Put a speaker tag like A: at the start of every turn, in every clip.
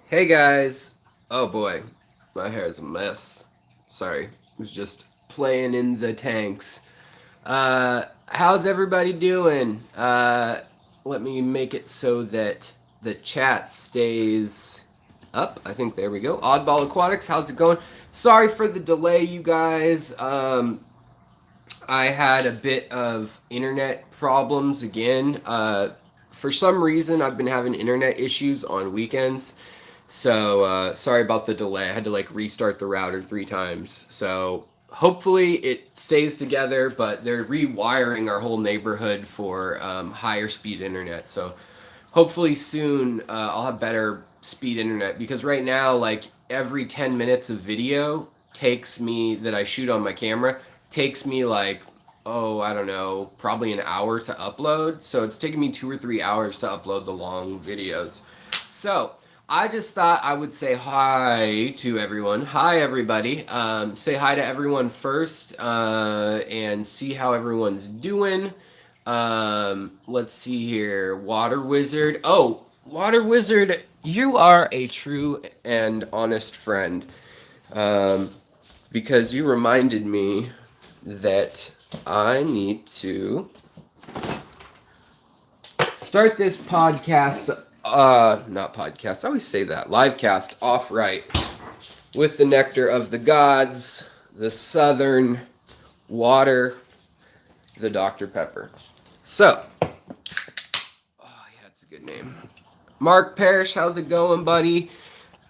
A: Hey guys! Oh boy, my hair is a mess. Sorry, was just playing in the tanks. How's everybody doing? Let me make it so that the chat stays up. I think there we go. Oddball Aquatics, how's it going? Sorry for the delay, you guys. I had a bit of internet problems again. For some reason, I've been having internet issues on weekends. So sorry about the delay. I had to like restart the router 3 times. So hopefully it stays together, but they're rewiring our whole neighborhood for higher speed internet. So hopefully soon I'll have better speed internet because right now, like every 10 minutes of video takes me that I shoot on my camera takes me like, oh, I don't know, probably an hour to upload. So it's taking me 2 or 3 hours to upload the long videos. So I just thought I would say hi to everyone. Hi, everybody. Say hi to everyone first and see how everyone's doing. Let's see here. Water Wizard. Oh, Water Wizard, you are a true and honest friend um, because you reminded me that I need to start this podcast, not podcast, I always say that, live cast off right with the nectar of the gods, the southern water, the Dr. Pepper. So, oh yeah, it's a good name. Mark Parrish, how's it going, buddy?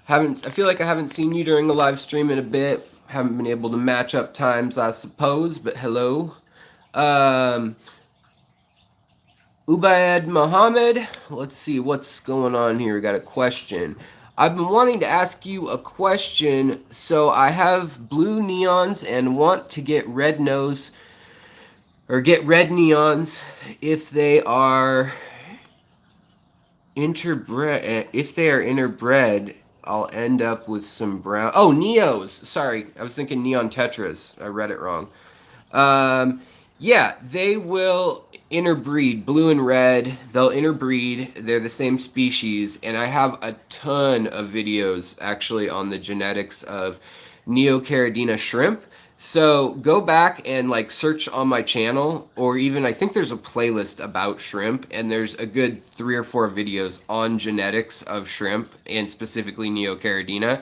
A: I feel like I haven't seen you during the live stream in a bit. Haven't been able to match up times, I suppose, but hello. Um, Ubaid Mohammed, let's see what's going on here. We got a question. I've been wanting to ask you a question. So I have blue neons and want to get red nose or get red neons if they are interbred. If they are interbred, I'll end up with some brown. Oh, neos. Sorry, I was thinking neon tetras. I read it wrong. Um, yeah, they will interbreed, blue and red. They'll interbreed. They're the same species, and I have a ton of videos actually on the genetics of Neocaridina shrimp. So go back and like search on my channel, or even I think there's a playlist about shrimp, and there's a good 3 or 4 videos on genetics of shrimp and specifically Neocaridina.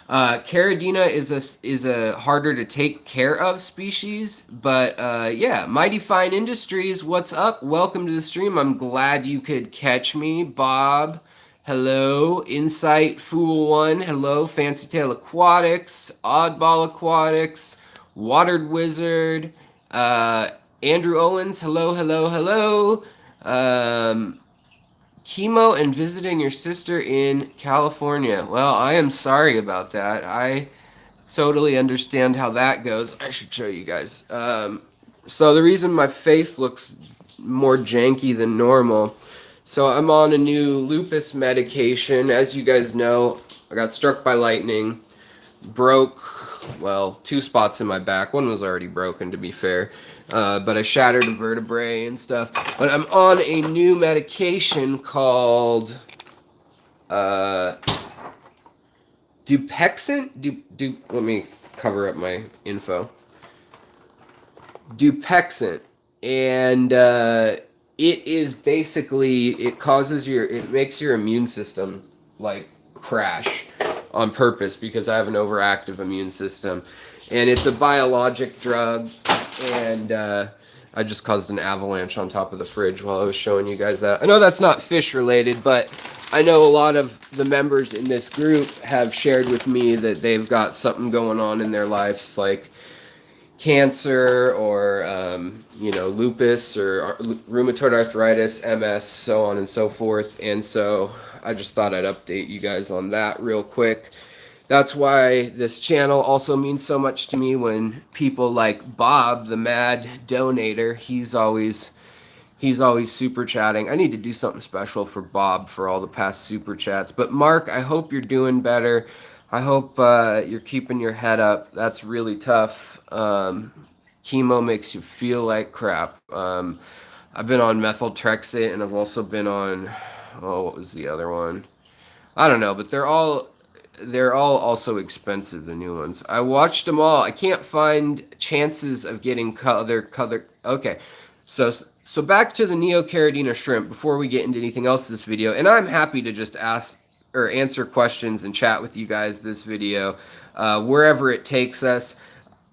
A: Caridina is a harder to take care of species, but yeah, Mighty Fine Industries, what's up? Welcome to the stream. I'm glad you could catch me, Bob. Hello, Insight Fool One. Hello, Fancy Tail Aquatics, Oddball Aquatics, Watered Wizard, Andrew Owens. Hello, hello, hello. Chemo and visiting your sister in California. Well, I am sorry about that. I totally understand how that goes. I should show you guys. So the reason my face looks more janky than normal. So I'm on a new lupus medication. As you guys know, I got struck by lightning, broke, well, 2 spots in my back. One was already broken, to be fair. But I shattered a vertebrae and stuff. But I'm on a new medication called uh, Dupexant. Let me cover up my info. Dupexant, and it is basically it makes your immune system like crash on purpose because I have an overactive immune system, and it's a biologic drug, and I just caused an avalanche on top of the fridge while I was showing you guys that. I know that's not fish related, but I know a lot of the members in this group have shared with me that they've got something going on in their lives, like cancer or lupus or rheumatoid arthritis, MS, so on and so forth. And so I just thought I'd update you guys on that real quick. That's why this channel also means so much to me. When people like Bob, the mad donator, he's always super chatting. I need to do something special for Bob for all the past super chats. But Mark, I hope you're doing better. I hope you're keeping your head up. That's really tough. Chemo makes you feel like crap. I've been on methotrexate, and I've also been on, oh, what was the other one? I don't know, but they're all also expensive, the new ones. I watched them all. I can't find chances of getting color. Okay, so back to the Neocaridina shrimp before we get into anything else this video. And I'm happy to just ask or answer questions and chat with you guys this video, wherever it takes us.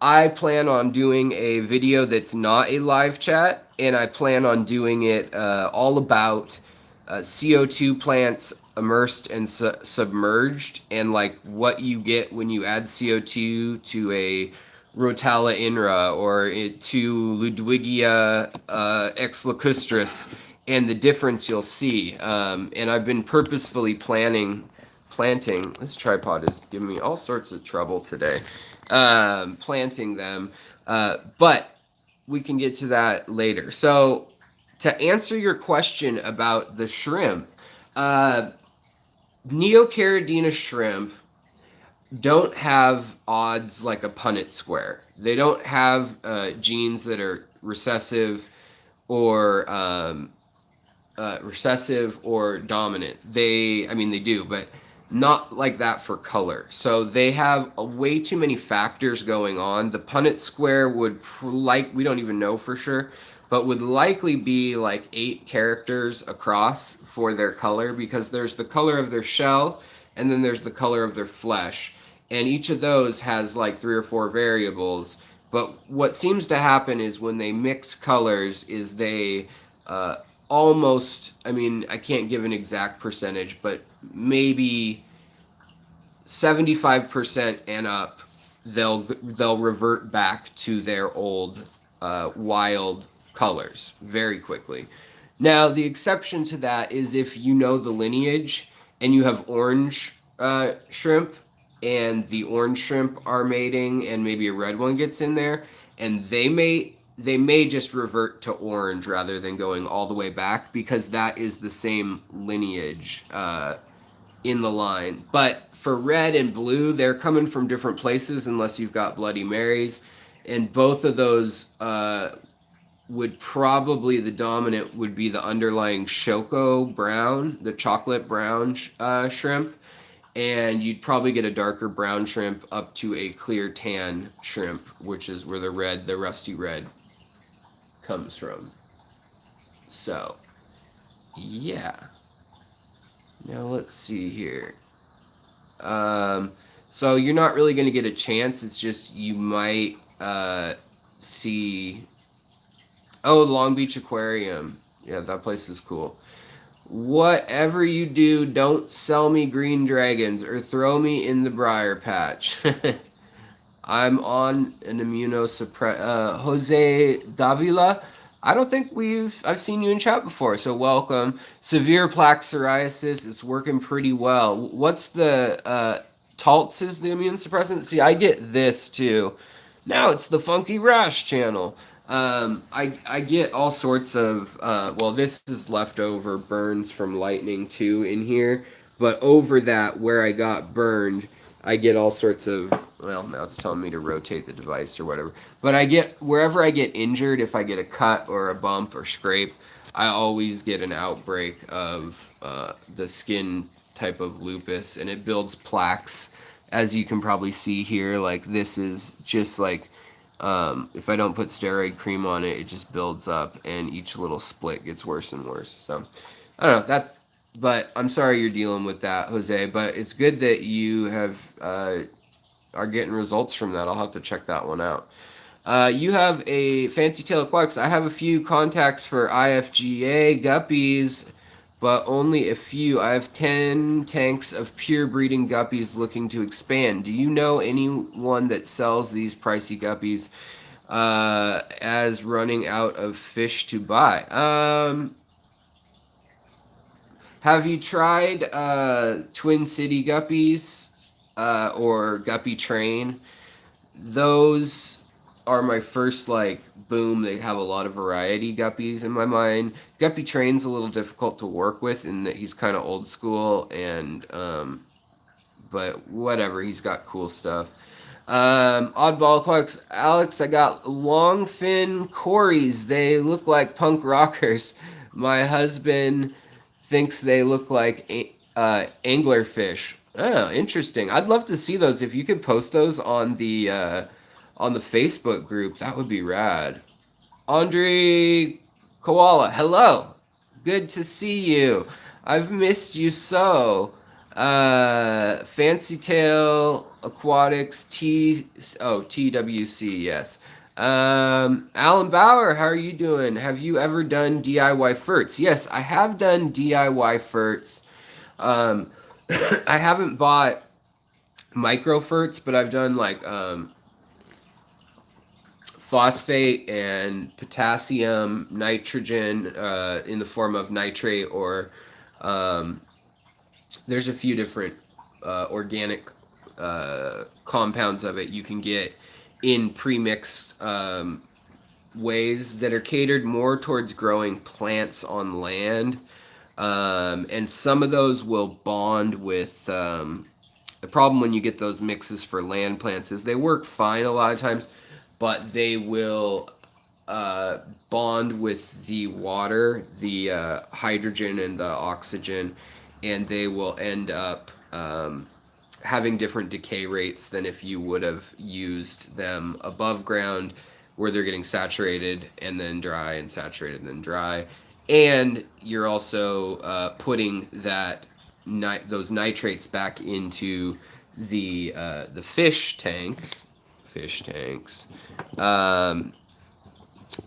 A: I plan on doing a video that's not a live chat, and I plan on doing it all about CO2 plants immersed and submerged, and like what you get when you add CO2 to a Rotala inra or to Ludwigia ex lacustris, and the difference you'll see. And I've been purposefully planting. This tripod is giving me all sorts of trouble today. Planting them, but we can get to that later. So to answer your question about the shrimp, uh, Neocaridina shrimp don't have odds like a Punnett square. They don't have genes that are or recessive or dominant. I mean, they do, but not like that for color. So they have way too many factors going on. The Punnett square would we don't even know for sure, but would likely be like 8 characters across for their color, because there's the color of their shell and then there's the color of their flesh. And each of those has like 3 or 4 variables. But what seems to happen is when they mix colors is they almost, I mean, I can't give an exact percentage, but maybe 75% and up, they'll revert back to their old wild colors very quickly. Now, the exception to that is if you know the lineage and you have orange shrimp, and the orange shrimp are mating, and maybe a red one gets in there, and they may just revert to orange rather than going all the way back, because that is the same lineage in the line. But for red and blue, they're coming from different places unless you've got Bloody Marys, and both of those would probably, the dominant would be the underlying Shoko brown, the chocolate brown shrimp, and you'd probably get a darker brown shrimp up to a clear tan shrimp, which is where the rusty red comes from. So, yeah. Now let's see here. So you're not really going to get a chance. It's just you might see. Oh, Long Beach Aquarium. Yeah, that place is cool. Whatever you do, don't sell me green dragons or throw me in the briar patch. I'm on an immunosuppress. Jose Davila. I don't think I've seen you in chat before, so welcome. Severe plaque psoriasis is working pretty well. What's the Taltz is the immune suppressant? See, I get this too. Now it's the Funky Rash channel. I get all sorts of, well, this is leftover burns from lightning too in here, but over that where I got burned, I get all sorts of, well, now it's telling me to rotate the device or whatever, but wherever I get injured, if I get a cut or a bump or scrape, I always get an outbreak of the skin type of lupus, and it builds plaques, as you can probably see here. Like, this is just like, if I don't put steroid cream on it, it just builds up, and each little split gets worse and worse. So, I don't know, but I'm sorry you're dealing with that, Jose, but it's good that you are getting results from that. I'll have to check that one out. You have a Fancy Tail Aquatics. I have a few contacts for IFGA guppies, but only a few. I have 10 tanks of pure breeding guppies looking to expand. Do you know anyone that sells these pricey guppies as running out of fish to buy? Have you tried Twin City guppies or Guppy Train? Those are my first, like, boom, they have a lot of variety guppies in my mind. Guppy Train's a little difficult to work with in that he's kind of old school, and but whatever, he's got cool stuff. Oddball Aquatics, Alex, I got long fin Corys. They look like punk rockers. My husband thinks they look like anglerfish. Oh, interesting. I'd love to see those. If you could post those on the Facebook group, that would be rad. Andre Koala, hello. Good to see you. I've missed you so. Fancy Tail Aquatics TWC, yes. Alan Bauer, how are you doing? Have you ever done DIY ferts? Yes, I have done DIY ferts. Um, I haven't bought micro ferts, but I've done like phosphate and potassium, nitrogen in the form of nitrate, or um, there's a few different organic compounds of it you can get in premixed ways that are catered more towards growing plants on land. And some of those will bond with the problem when you get those mixes for land plants is they work fine a lot of times, but they will bond with the water, the hydrogen and the oxygen, and they will end up having different decay rates than if you would have used them above ground, where they're getting saturated and then dry and saturated and then dry. And you're also putting those nitrates back into the fish tanks.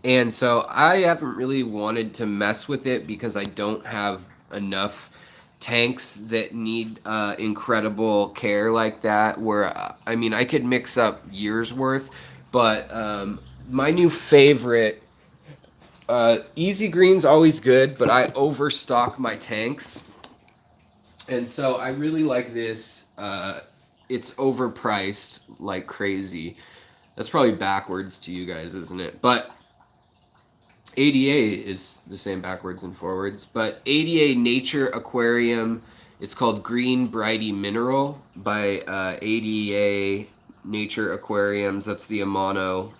A: And so I haven't really wanted to mess with it because I don't have enough tanks that need incredible care like that. Where I mean, I could mix up years worth, but my new favorite, Easy Green's always good, but I overstock my tanks, and so I really like this. It's overpriced like crazy. That's probably backwards to you guys, isn't it? But ADA is the same backwards and forwards. But ADA Nature Aquarium, it's called Green Brighty Mineral by ADA Nature Aquariums. That's the Amano,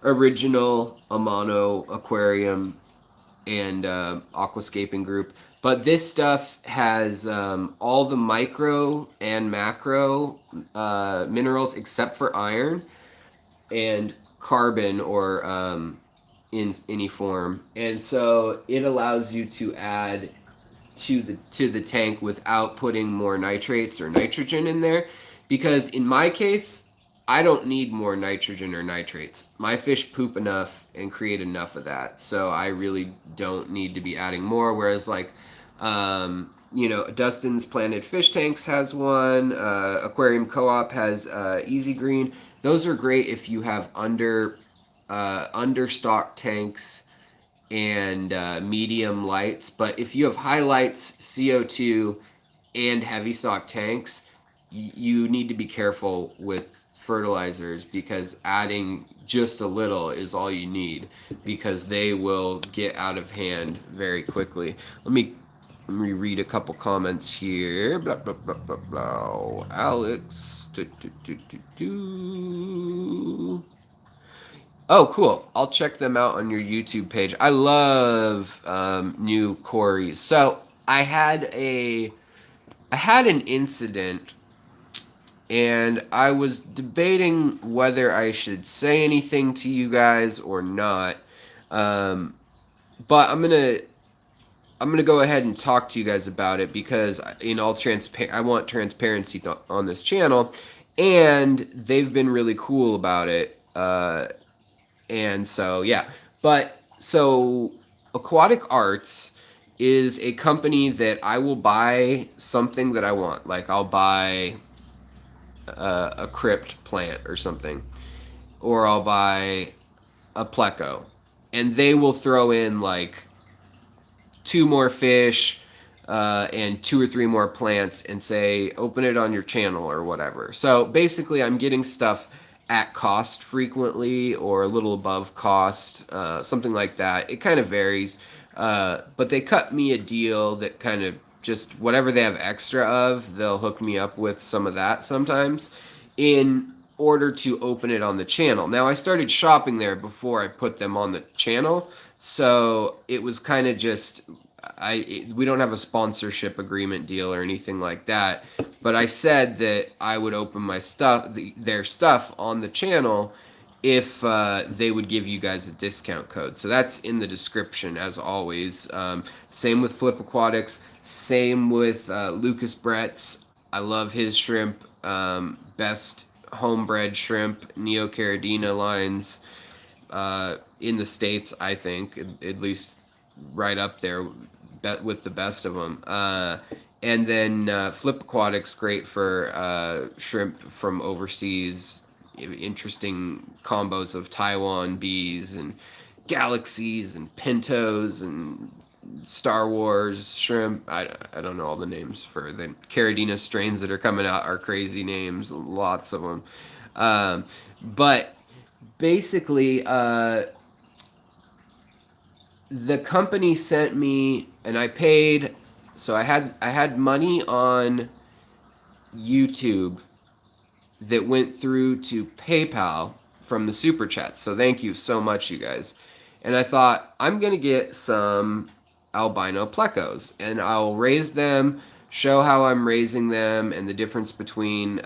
A: original Amano Aquarium and Aquascaping group. But this stuff has all the micro and macro minerals except for iron and carbon, or in any form, and so it allows you to add to the tank without putting more nitrates or nitrogen in there. Because in my case, I don't need more nitrogen or nitrates. My fish poop enough and create enough of that, so I really don't need to be adding more. Whereas like Dustin's Planted Fish Tanks has one. Aquarium Co-op has Easy Green. Those are great if you have understock tanks and medium lights. But if you have high lights, CO2, and heavy stock tanks, you need to be careful with fertilizers, because adding just a little is all you need, because they will get out of hand very quickly. Let me read a couple comments here. Blah, blah, blah, blah, blah. Alex. Oh, cool. I'll check them out on your YouTube page. I love new quarries. So I had an incident, and I was debating whether I should say anything to you guys or not. But I'm gonna go ahead and talk to you guys about it, because I want transparency on this channel, and they've been really cool about it. And so yeah, but so Aquatic Arts is a company that I will buy something that I want. Like I'll buy a crypt plant or something, or I'll buy a pleco, and they will throw in like 2 more fish and 2 or 3 more plants and say open it on your channel or whatever. So basically I'm getting stuff at cost frequently, or a little above cost, something like that. It kind of varies, but they cut me a deal that kind of just whatever they have extra of, they'll hook me up with some of that sometimes in order to open it on the channel. Now I started shopping there before I put them on the channel, so it was kind of just we don't have a sponsorship agreement deal or anything like that, but I said that I would open my stuff, their stuff on the channel if they would give you guys a discount code. So that's in the description as always. Same with Flip Aquatics. Same with Lucas Bretz. I love his shrimp. Best homebred shrimp, Neocaridina lines in the States, I think, at least right up there with the best of them. And then Flip Aquatics, great for shrimp from overseas. Interesting combos of Taiwan bees and galaxies and pintos and Star Wars shrimp. I don't know all the names for the Caridina strains that are coming out are crazy names, lots of them. But basically, the company sent me, and I paid. So I had money on YouTube that went through to PayPal from the super chats. So thank you so much, you guys. And I thought I'm gonna get some albino plecos, and I'll raise them, show how I'm raising them, and the difference between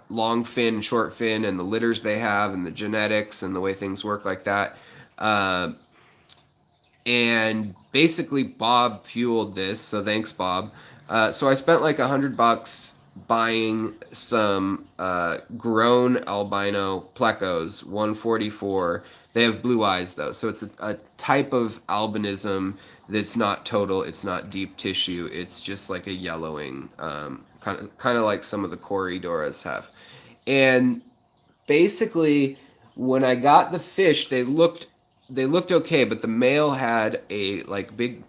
A: long fin, short fin, and the litters they have, and the genetics, and the way things work like that. And basically, Bob fueled this, so thanks, Bob. So I spent like $100 buying some grown albino plecos, 144. They have blue eyes though, so it's a type of albinism that's not total. It's not deep tissue. It's just like a yellowing, kind of like some of the Corydoras have. And basically, when I got the fish, they looked okay, but the male had a like big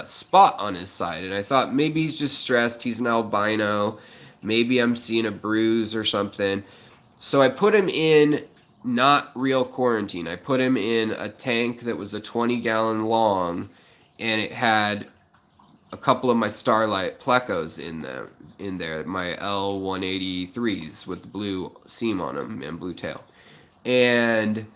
A: spot on his side, and I thought maybe he's just stressed. He's an albino. Maybe I'm seeing a bruise or something. So I put him in not real quarantine. I put him in a tank that was a 20-gallon long, and it had a couple of my Starlight plecos in there, my L183s with the blue seam on them and blue tail. And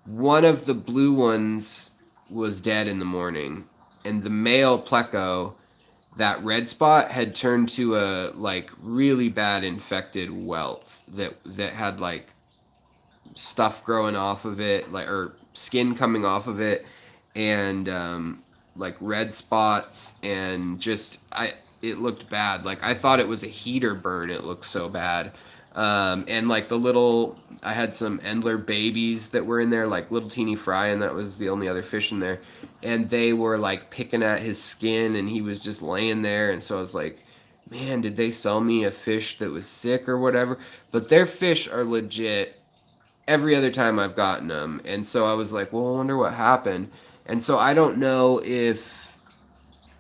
A: one of the blue ones was dead in the morning, and the male pleco, that red spot had turned to a like really bad infected welt that had like stuff growing off of it, like, or skin coming off of it, and like red spots, and just it looked bad. Like I thought it was a heater burn. It looked so bad. And like I had some Endler babies that were in there, like little teeny fry, and that was the only other fish in there. And they were like picking at his skin, and he was just laying there. And so I was like, man, did they sell me a fish that was sick or whatever? But their fish are legit every other time I've gotten them. And so I was like, well, I wonder what happened. And so I don't know if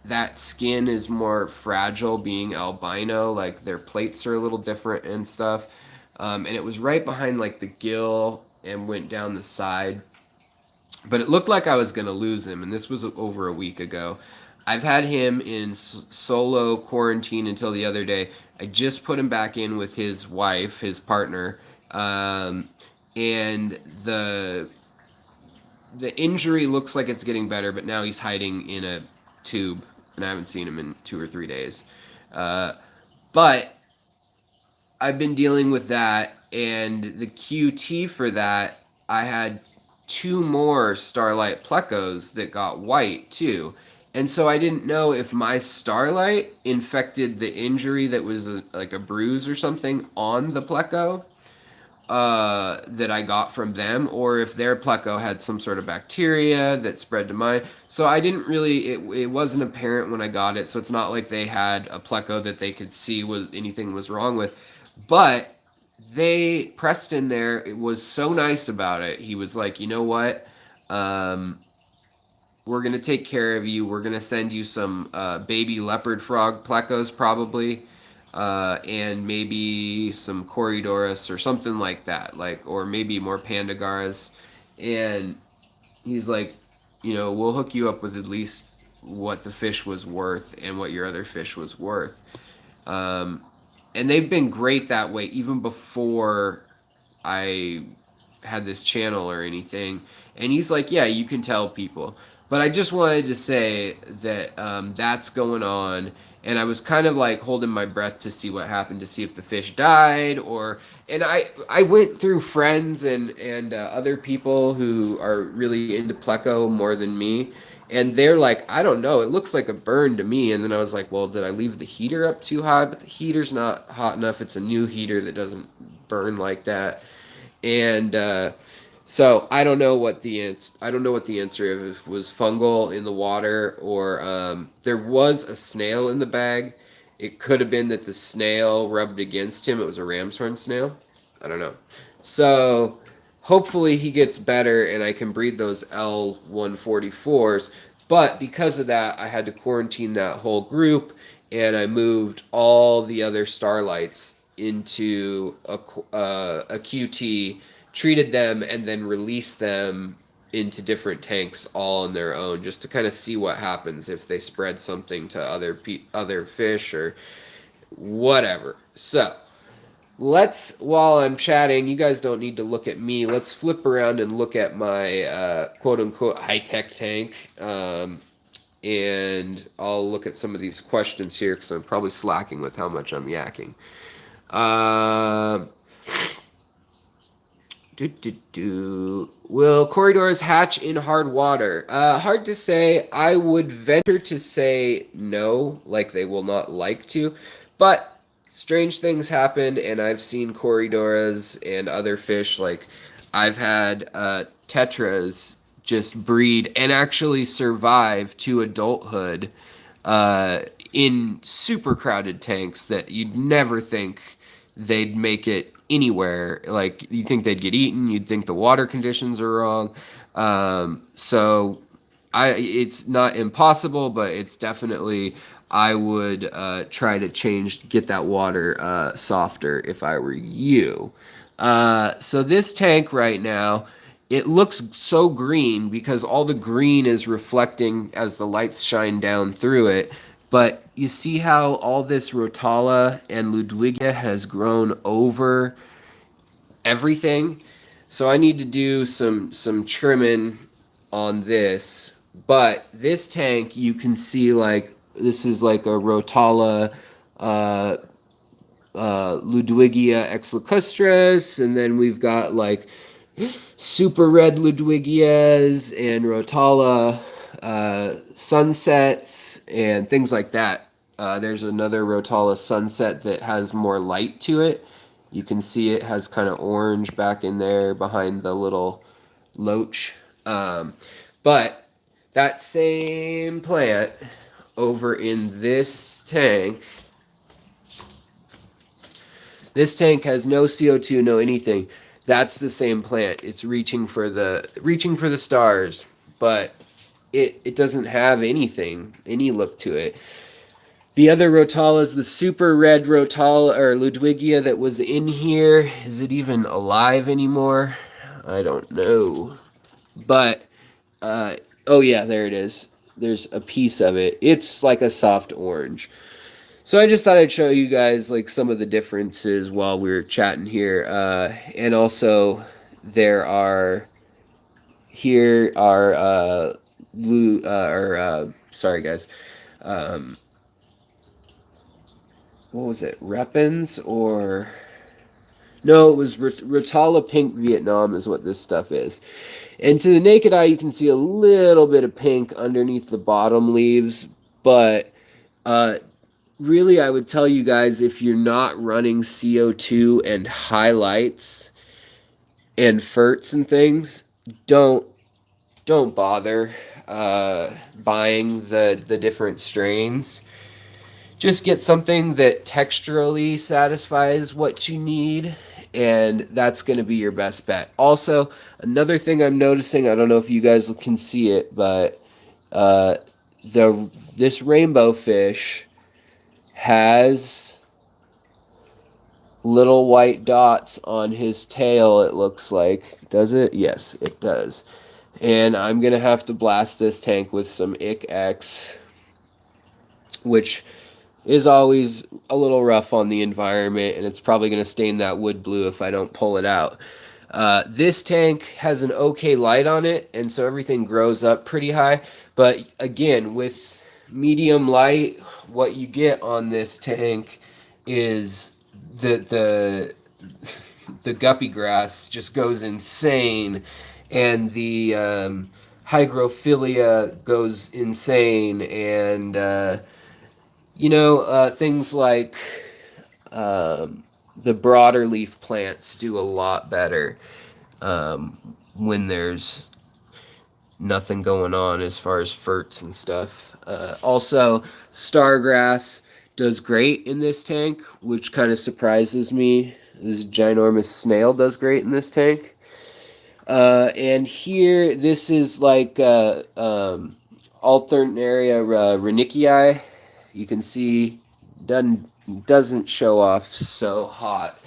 A: that skin is more fragile being albino, like their plates are a little different and stuff. And it was right behind like the gill and went down the side. But it looked like I was going to lose him, and this was over a week ago. I've had him in solo quarantine until the other day. I just put him back in with his wife, his partner, and the injury looks like it's getting better, but now he's hiding in a tube, and I haven't seen him in 2 or 3 days. But I've been dealing with that, and the QT for that, I had 2 more Starlight plecos that got white too. And so I didn't know if my Starlight infected the injury that was like a bruise or something on the pleco that I got from them, or if their pleco had some sort of bacteria that spread to mine. So I didn't really, it wasn't apparent when I got it, so it's not like they had a pleco that they could see anything was wrong with. But Preston there, it was so nice about it. He was like, you know what? We're going to take care of you. We're going to send you some baby leopard frog plecos probably, and maybe some Corydoras or something like that, or maybe more Pandagaras. And he's like, we'll hook you up with at least what the fish was worth and what your other fish was worth. And they've been great that way even before I had this channel or anything. And he's like, yeah, you can tell people. But I just wanted to say that that's going on, and I was kind of like holding my breath to see what happened, to see if the fish died or. And I went through friends and other people who are really into pleco more than me, and they're like, I don't know, it looks like a burn to me. And then I was like, well, did I leave the heater up too high? But the heater's not hot enough. It's a new heater that doesn't burn like that. And so I don't know what the answer is. If it was fungal in the water or there was a snail in the bag. It could have been that the snail rubbed against him. It was a ram's horn snail. I don't know. So hopefully he gets better and I can breed those L144s. But because of that, I had to quarantine that whole group, and I moved all the other starlights into a QT, treated them, and then released them into different tanks all on their own, just to kind of see what happens if they spread something to other fish or whatever. So let's, while I'm chatting, you guys don't need to look at me. Let's flip around and look at my quote unquote high tech tank. And I'll look at some of these questions here because I'm probably slacking with how much I'm yakking. Will corridors hatch in hard water? Hard to say. I would venture to say no, like they will not like to. But strange things happen, and I've seen corridoras and other fish. Like I've had tetras just breed and actually survive to adulthood in super crowded tanks that you'd never think they'd make it anywhere. Like you think they'd get eaten, you'd think the water conditions are wrong. So it's not impossible, but it's definitely, I would try to get that water softer if I were you. So this tank right now, it looks so green because all the green is reflecting as the lights shine down through it. But you see how all this Rotala and Ludwigia has grown over everything? So I need to do some trimming on this. But this tank, you can see like this is like a Rotala uh, Ludwigia exlacustris, and then we've got like super red Ludwigias and Rotala sunsets and things like that. There's another Rotala sunset that has more light to it. You can see it has kind of orange back in there behind the little loach. But that same plant over in this tank has no CO2, no anything. That's the same plant. It's reaching for the stars, but it doesn't have any look to it. The other Rotala is the super red Rotala or Ludwigia that was in here. Is it even alive anymore? I don't know. But oh yeah, there it is. There's a piece of it. It's like a soft orange. So I just thought I'd show you guys like some of the differences while we were chatting here. And also here are sorry guys. What was it? Repens or no, it was Rotala Pink Vietnam is what this stuff is. And to the naked eye, you can see a little bit of pink underneath the bottom leaves, but really, I would tell you guys, if you're not running CO2 and highlights and ferts and things, don't bother buying the different strains. Just get something that texturally satisfies what you need, and that's going to be your best bet. Also, another thing I'm noticing, I don't know if you guys can see it, but this rainbow fish has little white dots on his tail, it looks like. Does it? Yes, it does. And I'm going to have to blast this tank with some IC-X, which is always a little rough on the environment, and it's probably going to stain that wood blue if I don't pull it out. This tank has an okay light on it, and so everything grows up pretty high. But again, with medium light, what you get on this tank is the the guppy grass just goes insane, and the hygrophilia goes insane, and things like the broader leaf plants do a lot better when there's nothing going on as far as ferts and stuff. Also, stargrass does great in this tank, which kind of surprises me. This ginormous snail does great in this tank. And here, this is like Alternaria renickii. You can see doesn't show off so hot.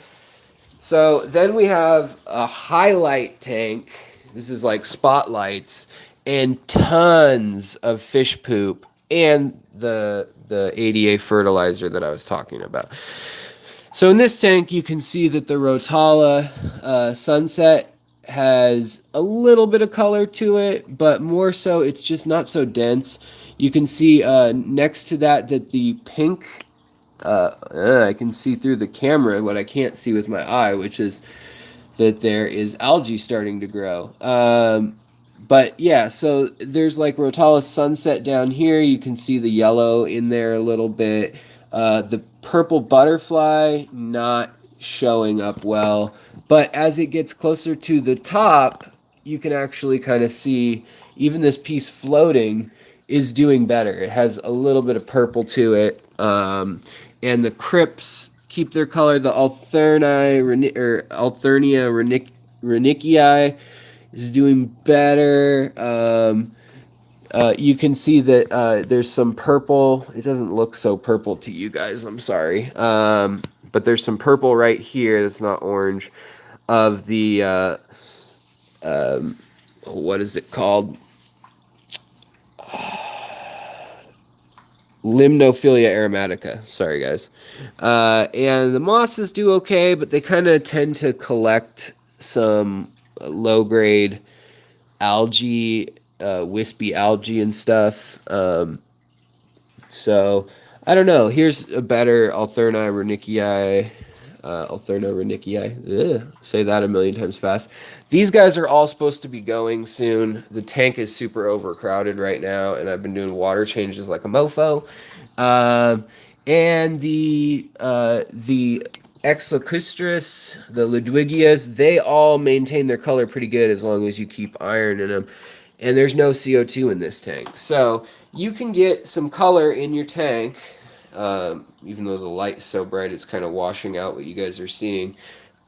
A: So then we have a highlight tank. This is like spotlights and tons of fish poop and the ADA fertilizer that I was talking about. So in this tank, you can see that the Rotala Sunset has a little bit of color to it, but more so it's just not so dense. You can see next to that the pink, I can see through the camera what I can't see with my eye, which is that there is algae starting to grow. But yeah, so there's like Rotala Sunset down here. You can see the yellow in there a little bit. The purple butterfly not showing up well. But as it gets closer to the top, you can actually kind of see even this piece floating is doing better. It has a little bit of purple to it. And the crypts keep their color. The Alternia renickii is doing better. You can see that there's some purple. It doesn't look so purple to you guys. I'm sorry. But there's some purple right here that's not orange of the, what is it called? Limnophilia aromatica. Sorry, guys. And the mosses do okay, but they kind of tend to collect some low-grade algae, wispy algae and stuff. So, I don't know. Here's a better Alterna renickii. Say that a million times fast. These guys are all supposed to be going soon. The tank is super overcrowded right now, and I've been doing water changes like a mofo. And the Exlacustris, the Ludwigias, they all maintain their color pretty good as long as you keep iron in them. And there's no CO2 in this tank. So you can get some color in your tank, even though the light's so bright, it's kind of washing out what you guys are seeing.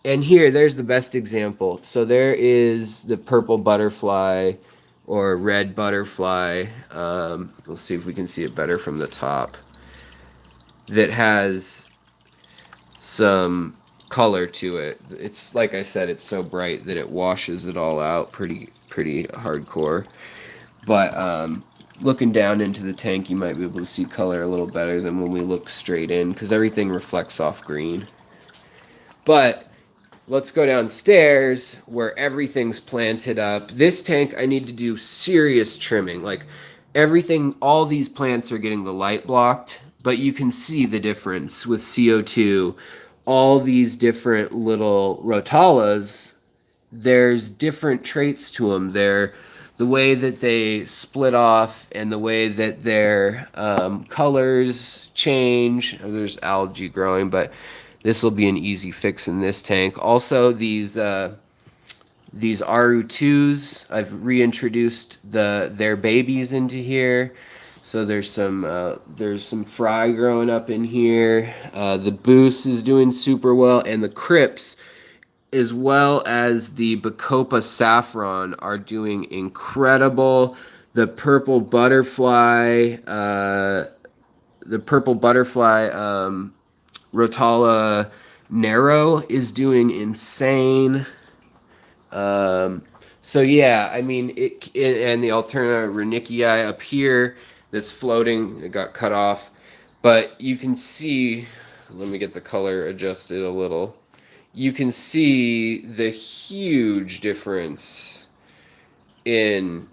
A: And here, there's the best example. So there is the purple butterfly or red butterfly. We'll see if we can see it better from the top. That has some color to it. It's like I said, it's so bright that it washes it all out pretty hardcore. But looking down into the tank, you might be able to see color a little better than when we look straight in, because everything reflects off green. But let's go downstairs where everything's planted up. This tank, I need to do serious trimming. Like everything, all these plants are getting the light blocked, but you can see the difference with CO2. All these different little rotalas, there's different traits to them. They're the way that they split off and the way that their colors change. There's algae growing, but this will be an easy fix in this tank. Also, these RU2s, I've reintroduced their babies into here. So there's some fry growing up in here. The Boos is doing super well, and the Crips, as well as the Bacopa saffron, are doing incredible. The purple butterfly, Rotala Nero is doing insane. So yeah, I mean, and the Alterna renickii up here that's floating, it got cut off. But you can see, let me get the color adjusted a little. you can see the huge difference in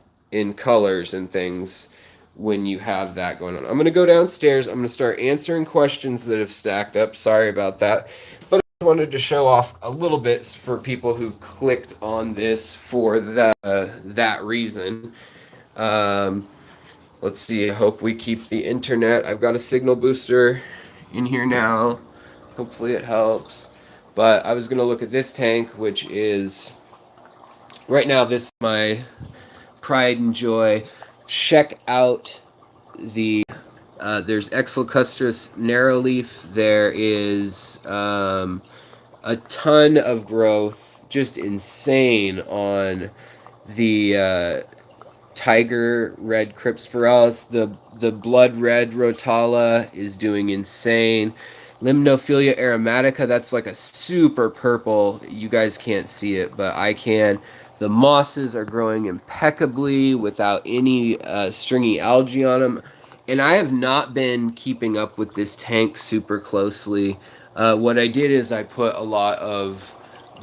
A: colors and things when you have that going on. I'm going to go downstairs. I'm going to start answering questions that have stacked up. Sorry about that. But I wanted to show off a little bit for people who clicked on this for that reason. Um, let's see. I hope we keep the internet. I've got a signal booster in here now. Hopefully it helps. But I was going to look at this tank, which is right now, this is my pride and joy. Check out the there's Exelcustris narrowleaf. There is a ton of growth, just insane on the tiger red crypspiralis. The blood red rotala is doing insane. Limnophilia aromatica, that's like a super purple. You guys can't see it, but I can. The mosses are growing impeccably without any stringy algae on them. And I have not been keeping up with this tank super closely. What I did is I put a lot of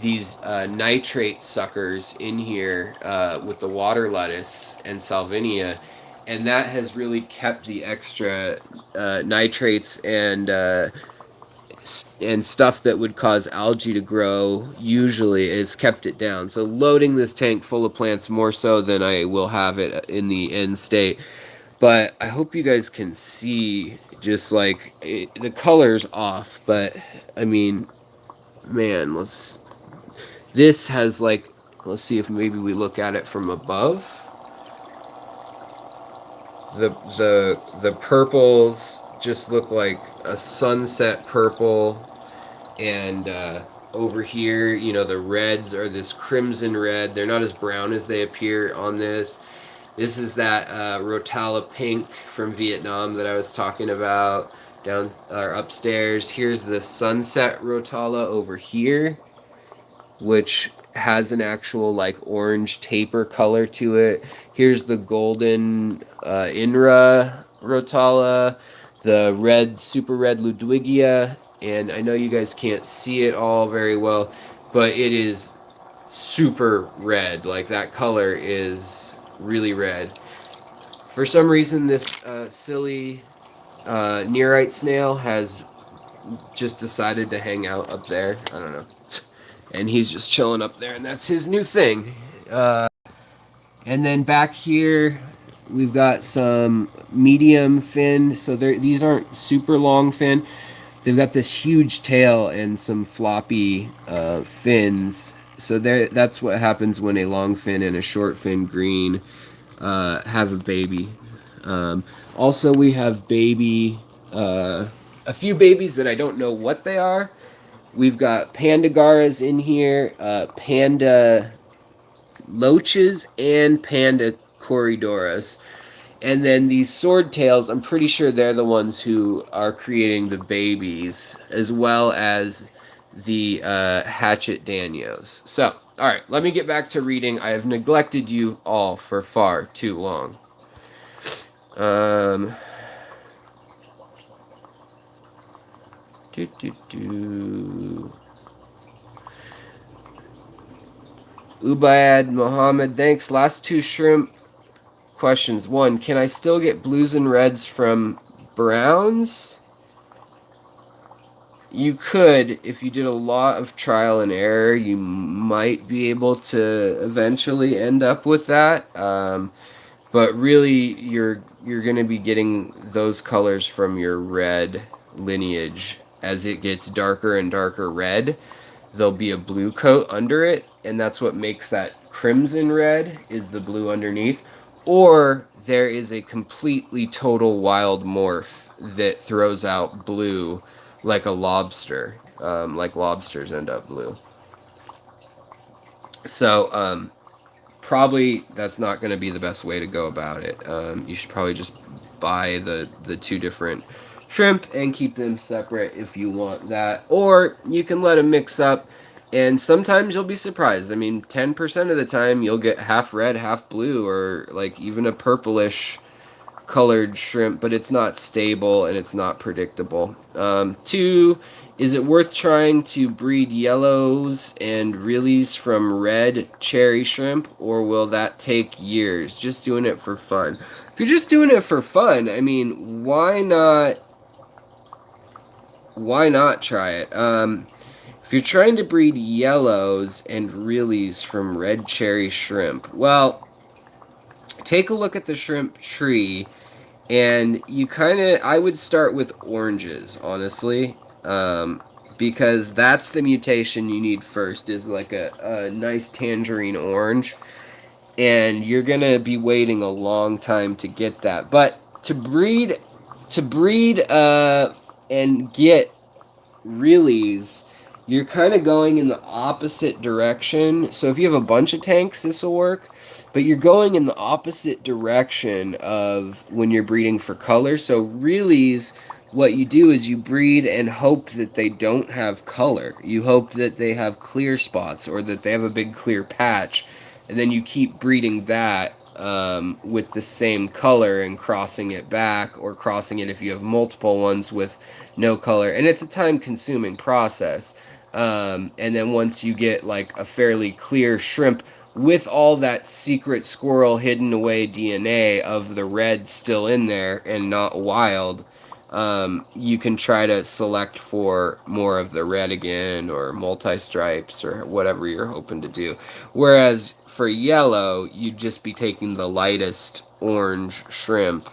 A: these nitrate suckers in here with the water lettuce and salvinia, and that has really kept the extra nitrates and stuff that would cause algae to grow usually is kept it down. So loading this tank full of plants more so than I will have it in the end state. But I hope you guys can see just like the color's off, but I mean, man, this has like, let's see if maybe we look at it from above. The purples just look like a sunset purple, and over here, you know, the reds are this crimson red. They're not as brown as they appear on this. This is that Rotala pink from Vietnam that I was talking about down or upstairs. Here's the sunset Rotala over here, which has an actual like orange taper color to it. Here's the golden Inra Rotala, the red, super red Ludwigia, and I know you guys can't see it all very well, but it is super red. Like that color is really red. For some reason, this silly nearite snail has just decided to hang out up there. I don't know. And he's just chilling up there, and that's his new thing. And then back here, we've got some medium fin. So these aren't super long fin. They've got this huge tail and some floppy fins. So that's what happens when a long fin and a short fin green have a baby. Also, we have a few babies that I don't know what they are. We've got pandagaras in here, panda loaches, and panda corridoras. And then these swordtails, I'm pretty sure they're the ones who are creating the babies, as well as the hatchet danios. So, all right, let me get back to reading. I have neglected you all for far too long. Ubaid Mohammed, thanks. Last two shrimp questions. One, can I still get blues and reds from browns? You could, if you did a lot of trial and error, you might be able to eventually end up with that. But really, you're going to be getting those colors from your red lineage. As it gets darker and darker red, there'll be a blue coat under it, and that's what makes that crimson red, is the blue underneath. Or there is a completely total wild morph that throws out blue like a lobster, like lobsters end up blue. So probably that's not going to be the best way to go about it. You should probably just buy the two different shrimp and keep them separate if you want that. Or you can let them mix up, and sometimes you'll be surprised. I mean, 10% of the time you'll get half red, half blue, or like even a purplish colored shrimp, but it's not stable and it's not predictable. 2, is it worth trying to breed yellows and realies from red cherry shrimp, or will that take years? Just doing it for fun. If you're just doing it for fun, I mean, why not? Why not try it? If you're trying to breed yellows and realies from red cherry shrimp, well, take a look at the shrimp tree, and you kind of, I would start with oranges, honestly, because that's the mutation you need first, is like a nice tangerine orange, and you're gonna be waiting a long time to get that. But to breed and get realies, you're kind of going in the opposite direction. So if you have a bunch of tanks, this will work. But you're going in the opposite direction of when you're breeding for color. So realies, what you do is you breed and hope that they don't have color. You hope that they have clear spots or that they have a big clear patch. And then you keep breeding that with the same color and crossing it back, or crossing it if you have multiple ones with no color. And it's a time consuming process. And then once you get like a fairly clear shrimp with all that secret squirrel hidden away DNA of the red still in there and not wild, you can try to select for more of the red again, or multi-stripes, or whatever you're hoping to do. Whereas for yellow, you'd just be taking the lightest orange shrimp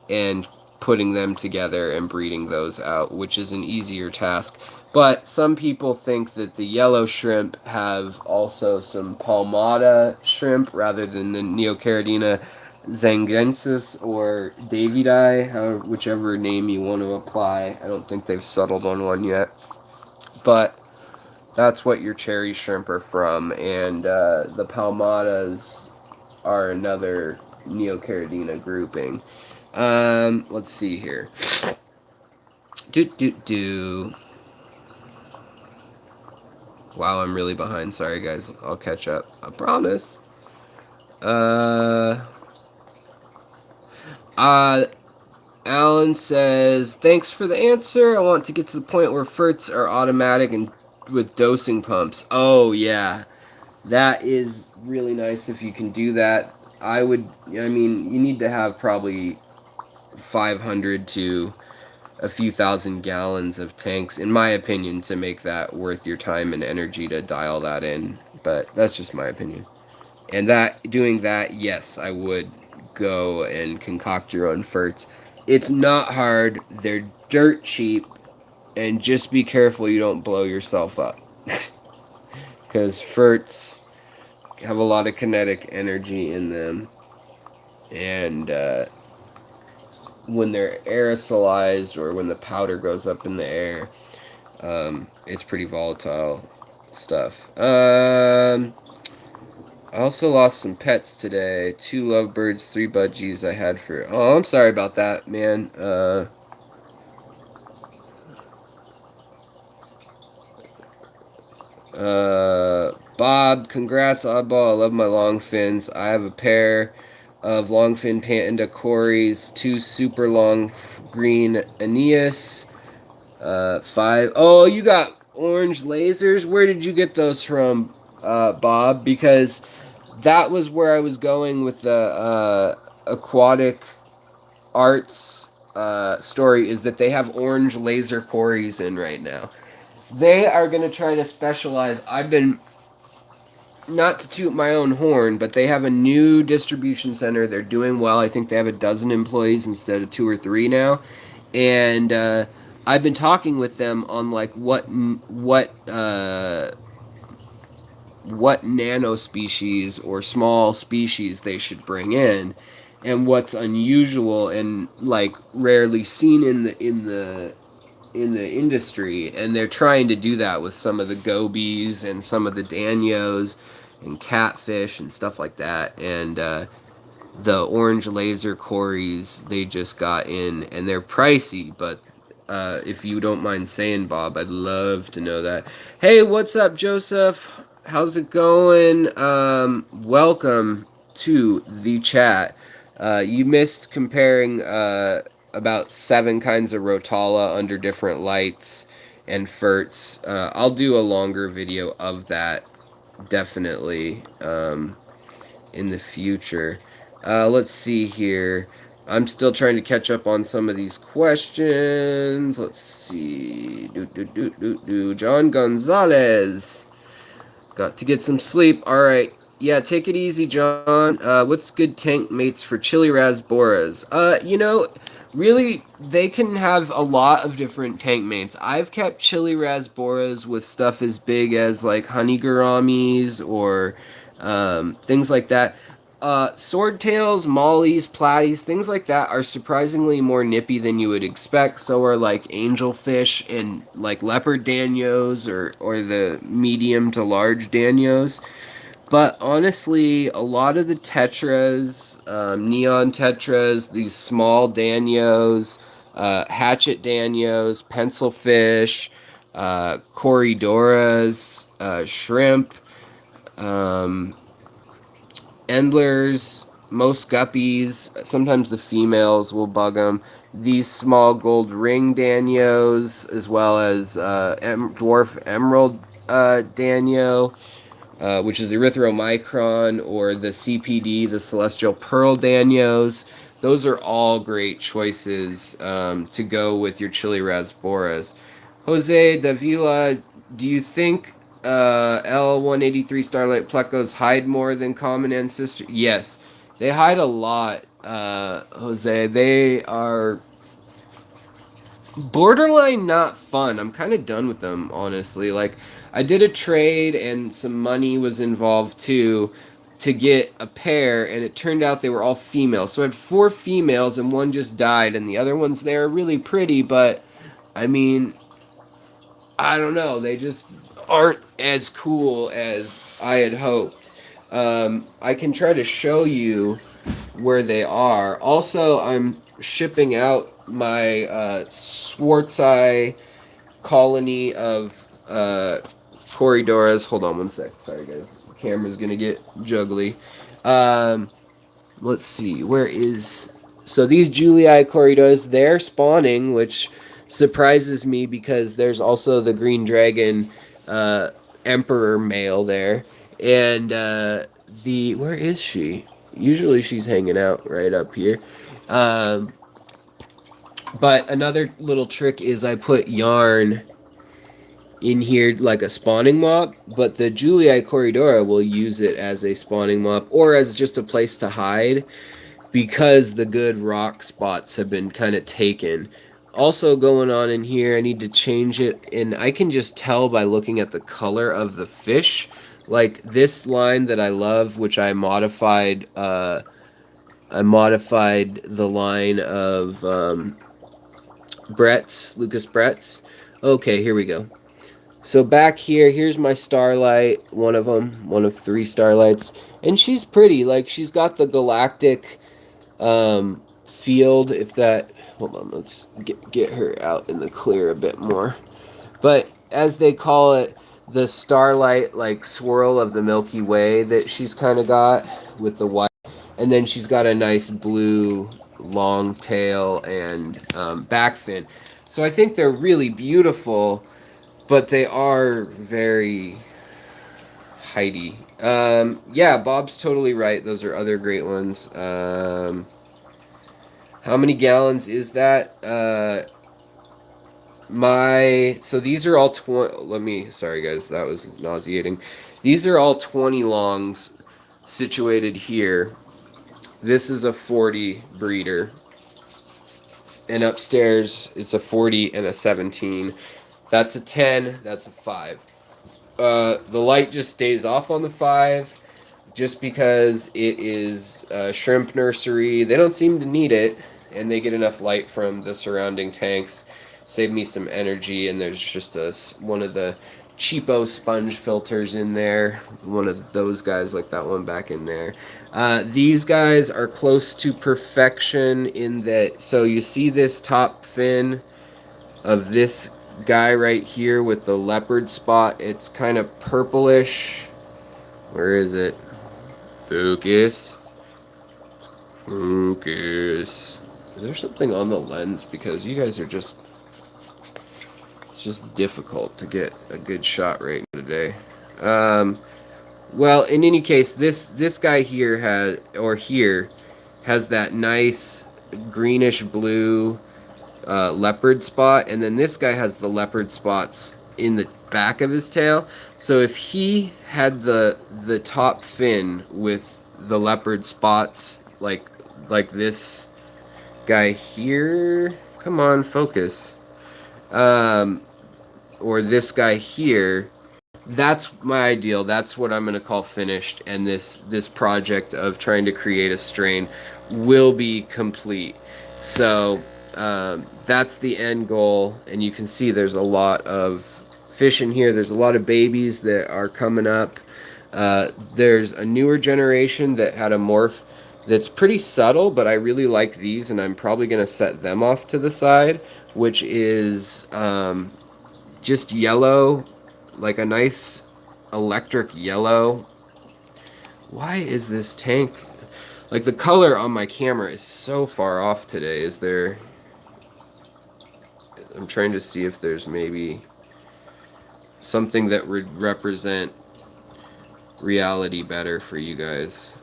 A: and putting them together and breeding those out, which is an easier task. But some people think that the yellow shrimp have also some palmata shrimp rather than the Neocaridina zangensis or davidi, whichever name you want to apply. I don't think they've settled on one yet. But that's what your cherry shrimp are from, and the palmatas are another Neocaridina grouping. Let's see here. Do. Wow, I'm really behind. Sorry, guys. I'll catch up. I promise. Alan says, thanks for the answer. I want to get to the point where ferts are automatic and with dosing pumps. Oh, yeah. That is really nice if you can do that. I mean, you need to have probably 500 to a few thousand gallons of tanks, in my opinion, to make that worth your time and energy to dial that in. But that's just my opinion. And doing that, yes, I would go and concoct your own ferts. It's not hard. They're dirt cheap, and just be careful you don't blow yourself up. Because ferts have a lot of kinetic energy in them, and when they're aerosolized, or when the powder goes up in the air, it's pretty volatile stuff. I also lost some pets today. 2 lovebirds, 3 budgies I had for... Oh, I'm sorry about that, man. Bob, congrats, oddball. I love my long fins. I have a pair of longfin panda cories, 2 super long green Aeneas, 5... Oh, you got orange lasers? Where did you get those from, Bob? Because that was where I was going with the aquatic arts story, is that they have orange laser cories in right now. They are going to try to specialize. I've been, not to toot my own horn, but they have a new distribution center. They're doing well. I think they have 12 employees instead of 2 or 3 now. And I've been talking with them on like what nano species or small species they should bring in, and what's unusual and like rarely seen in the industry. And they're trying to do that with some of the gobies and some of the danios and catfish and stuff like that. And the orange laser cories they just got in, and they're pricey, but if you don't mind saying, Bob, I'd love to know that. Hey, what's up, Joseph? How's it going? Welcome to the chat. You missed comparing about 7 kinds of rotala under different lights and ferts. I'll do a longer video of that definitely in the future. Let's see here. I'm still trying to catch up on some of these questions. Let's see. John Gonzalez. Got to get some sleep. All right. Yeah, take it easy, John. What's good tank mates for chili rasboras? Really, they can have a lot of different tank mates. I've kept chili rasboras with stuff as big as like honey guramis or things like that. Swordtails, mollies, platies, things like that are surprisingly more nippy than you would expect. So are like angelfish and like leopard danios or the medium to large danios. But honestly, a lot of the tetras, neon tetras, these small danios, hatchet danios, pencilfish, corridoras, shrimp, um, Endlers, most guppies, sometimes the females will bug them. These small gold ring danios, as well as dwarf emerald danio, which is erythromicron, or the CPD, the celestial pearl danios. Those are all great choices to go with your chili rasboras. Jose Davila, do you think L183 Starlight Plecos hide more than common ancestor? Yes, they hide a lot, Jose. They are borderline not fun. I'm kind of done with them, honestly. Like, I did a trade and some money was involved too to get a pair, and it turned out they were all females. So I had 4 females and one just died, and the other ones there are really pretty, but I mean, I don't know. They just aren't as cool as I had hoped. I can try to show you where they are. Also, I'm shipping out my Swartzi colony of Corridoras. Hold on one sec. Sorry, guys. The camera's going to get juggly. Um, let's see. Where is... So these Julii Corridoras, they're spawning, which surprises me because there's also the Green Dragon Emperor male there. And where is she? Usually she's hanging out right up here. Um, but another little trick is I put yarn in here like a spawning mop, but the Julii Corridora will use it as a spawning mop or as just a place to hide because the good rock spots have been kind of taken. Also going on in here, I need to change it, and I can just tell by looking at the color of the fish. Like this line that I love, which I modified the line of Lucas Bretz. Okay, here we go. So back here, here's my starlight, one of them, one of 3 starlights, and she's pretty. Like, she's got the galactic field. If that, hold on, let's get her out in the clear a bit more. But as they call it, the starlight like swirl of the Milky Way that she's kind of got with the white, and then she's got a nice blue long tail and back fin. So I think they're really beautiful, but they are very heighty. Yeah, Bob's totally right. Those are other great ones. How many gallons is that? So these are all 20. Sorry guys, that was nauseating. These are all 20 longs situated here. This is a 40 breeder. And upstairs, it's a 40 and a 17. That's a 10, that's a 5. The light just stays off on the 5 just because it is a shrimp nursery. They don't seem to need it, and they get enough light from the surrounding tanks. Save me some energy, and there's just one of the cheapo sponge filters in there. One of those guys, like that one back in there. These guys are close to perfection in that, so you see this top fin of this guy right here with the leopard spot. It's kind of purplish. Where is it? Focus. Focus. Is there something on the lens? Because you guys are just... It's just difficult to get a good shot right today. Well, in any case, this guy here has that nice greenish blue leopard spot, and then this guy has the leopard spots in the back of his tail. So if he had the top fin with the leopard spots like this guy here, come on, focus, or this guy here, that's my ideal. That's what I'm going to call finished, and this project of trying to create a strain will be complete. So that's the end goal, and you can see there's a lot of fish in here. There's a lot of babies that are coming up. There's a newer generation that had a morph that's pretty subtle, but I really like these, and I'm probably going to set them off to the side, which is just yellow, like a nice electric yellow. Why is this tank... Like, the color on my camera is so far off today. Is there... I'm trying to see if there's maybe something that would represent reality better for you guys.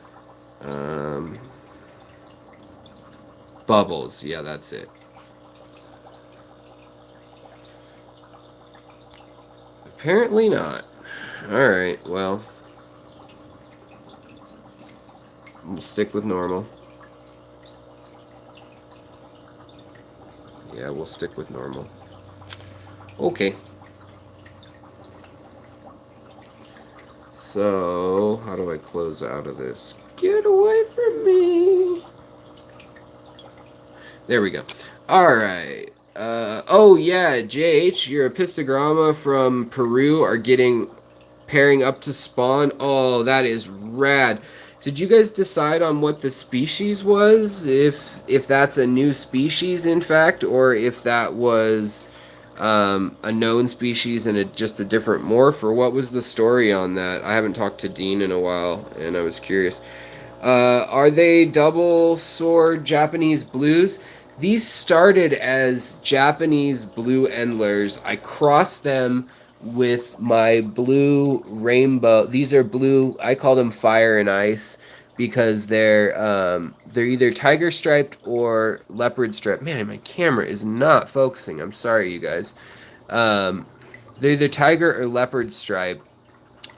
A: Bubbles. Yeah, that's it. Apparently not. Alright, well, we'll stick with normal. Yeah, we'll stick with normal. Okay. So, how do I close out of this? Get away from me! There we go. Alright. Oh yeah, JH, your epistogramma from Peru are pairing up to spawn. Oh, that is rad. Did you guys decide on what the species was? If that's a new species, in fact, or if that was a known species and just a different morph, or what was the story on that? I haven't talked to Dean in a while, and I was curious. Are they double sword Japanese blues? These started as Japanese blue Endlers. I crossed them with my blue rainbow. These are blue. I call them fire and ice because they're either tiger striped or leopard striped. Man, my camera is not focusing. I'm sorry, you guys. They're either tiger or leopard striped,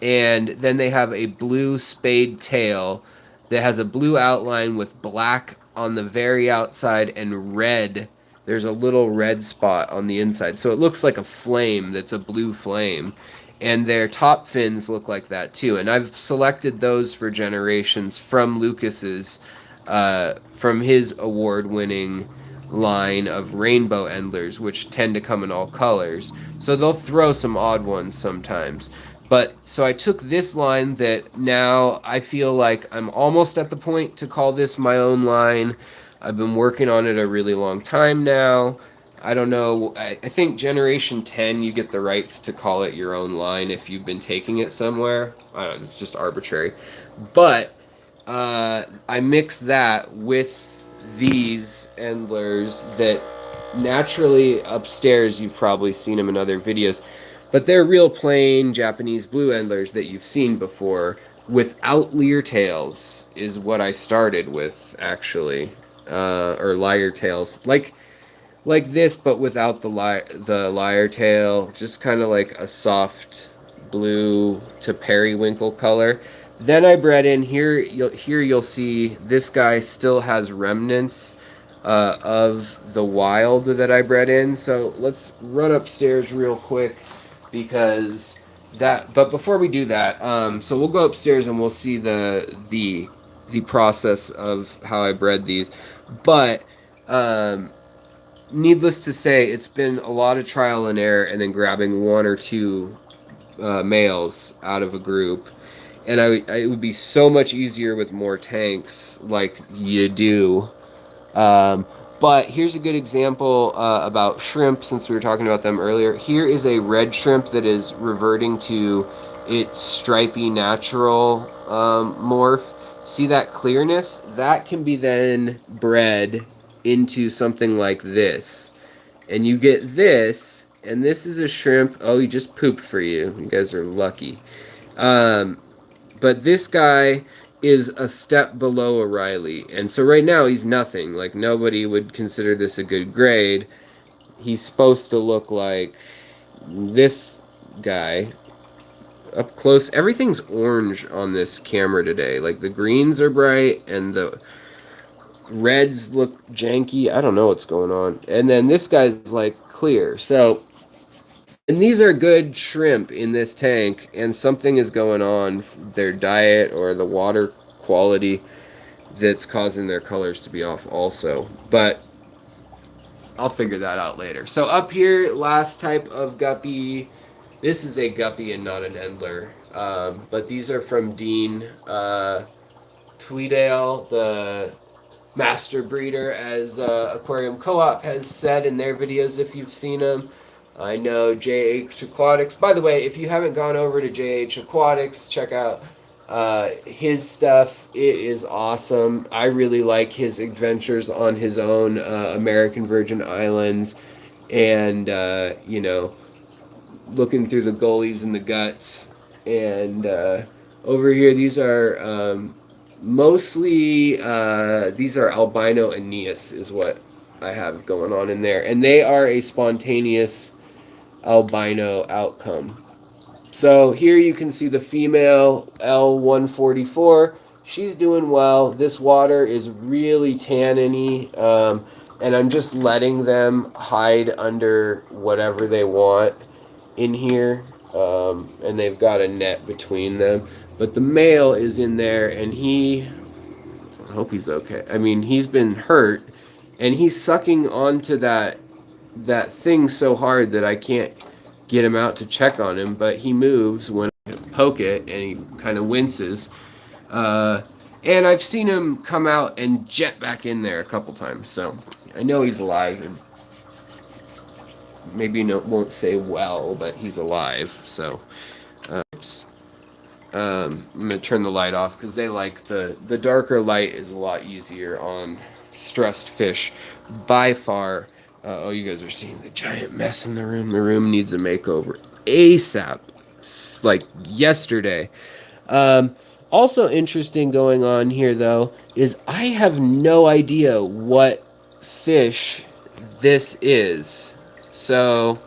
A: and then they have a blue spade tail that has a blue outline with black on the very outside and red. There's a little red spot on the inside. So it looks like a flame that's a blue flame. And their top fins look like that too. And I've selected those for generations from Lucas's, from his award-winning line of rainbow Endlers, which tend to come in all colors. So they'll throw some odd ones sometimes. But so I took this line that now I feel like I'm almost at the point to call this my own line. I've been working on it a really long time now. I don't know. I think Generation 10, you get the rights to call it your own line if you've been taking it somewhere. I don't know. It's just arbitrary. But I mix that with these Endlers that naturally upstairs, you've probably seen them in other videos. But they're real plain Japanese blue Endlers that you've seen before without leer tails is what I started with, actually. Or lyre tails. Like this, but without the lyre tail. Just kind of like a soft blue to periwinkle color. Then I bred in here. You'll see this guy still has remnants of the wild that I bred in. So let's run upstairs real quick. Because but before we do that, so we'll go upstairs and we'll see the process of how I bred these. But needless to say, it's been a lot of trial and error, and then grabbing one or two males out of a group. And it would be so much easier with more tanks, like you do. But here's a good example about shrimp, since we were talking about them earlier. Here is a red shrimp that is reverting to its stripy natural morph. See that clearness? That can be then bred into something like this. And you get this, and this is a shrimp. Oh, he just pooped for you. You guys are lucky. Um, but this guy is a step below a Riley. And so right now he's nothing. Like nobody would consider this a good grade. He's supposed to look like this guy up close. Everything's orange on this camera today. Like the greens are bright and the reds look janky. I don't know what's going on. And then this guy's like clear. So, and these are good shrimp in this tank, and something is going on, their diet or the water quality, that's causing their colors to be off also. But I'll figure that out later. So up here, last type of guppy. This is a guppy and not an Endler. But these are from Dean Tweedale, the master breeder, as Aquarium Co-op has said in their videos if you've seen them. I know JH Aquatics. By the way, if you haven't gone over to JH Aquatics, check out his stuff. It is awesome. I really like his adventures on his own American Virgin Islands, and you know, looking through the gullies and the guts. And over here, these are mostly these are albino Aeneas is what I have going on in there, and they are a spontaneous albino outcome. So here you can see the female L144. She's doing well. This water is really tanniny, and I'm just letting them hide under whatever they want in here, and they've got a net between them. But the male is in there, and I hope he's okay. I mean, he's been hurt, and he's sucking onto that thing so hard that I can't get him out to check on him, but he moves when I poke it, and he kind of winces. And I've seen him come out and jet back in there a couple times, so I know he's alive, and maybe won't say well, but he's alive. So, I'm gonna turn the light off because they like the darker light is a lot easier on stressed fish by far. Oh, you guys are seeing the giant mess in the room. The room needs a makeover ASAP, like yesterday. Also interesting going on here though is I have no idea what fish this is. So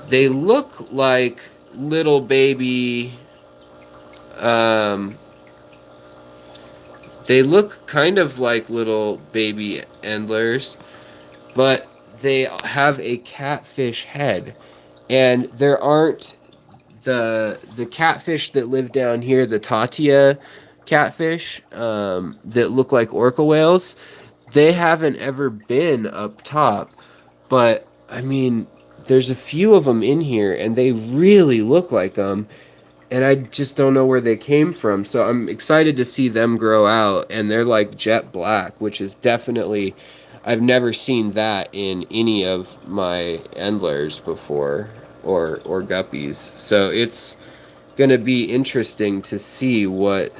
A: they look like little baby. They look kind of like little baby Endlers, but they have a catfish head, and there aren't the catfish that live down here, the Tatia catfish, that look like orca whales. They haven't ever been up top, but I mean, there's a few of them in here, and they really look like them. And I just don't know where they came from. So I'm excited to see them grow out. And they're like jet black, which is definitely, I've never seen that in any of my Endlers before, or guppies. So it's going to be interesting to see what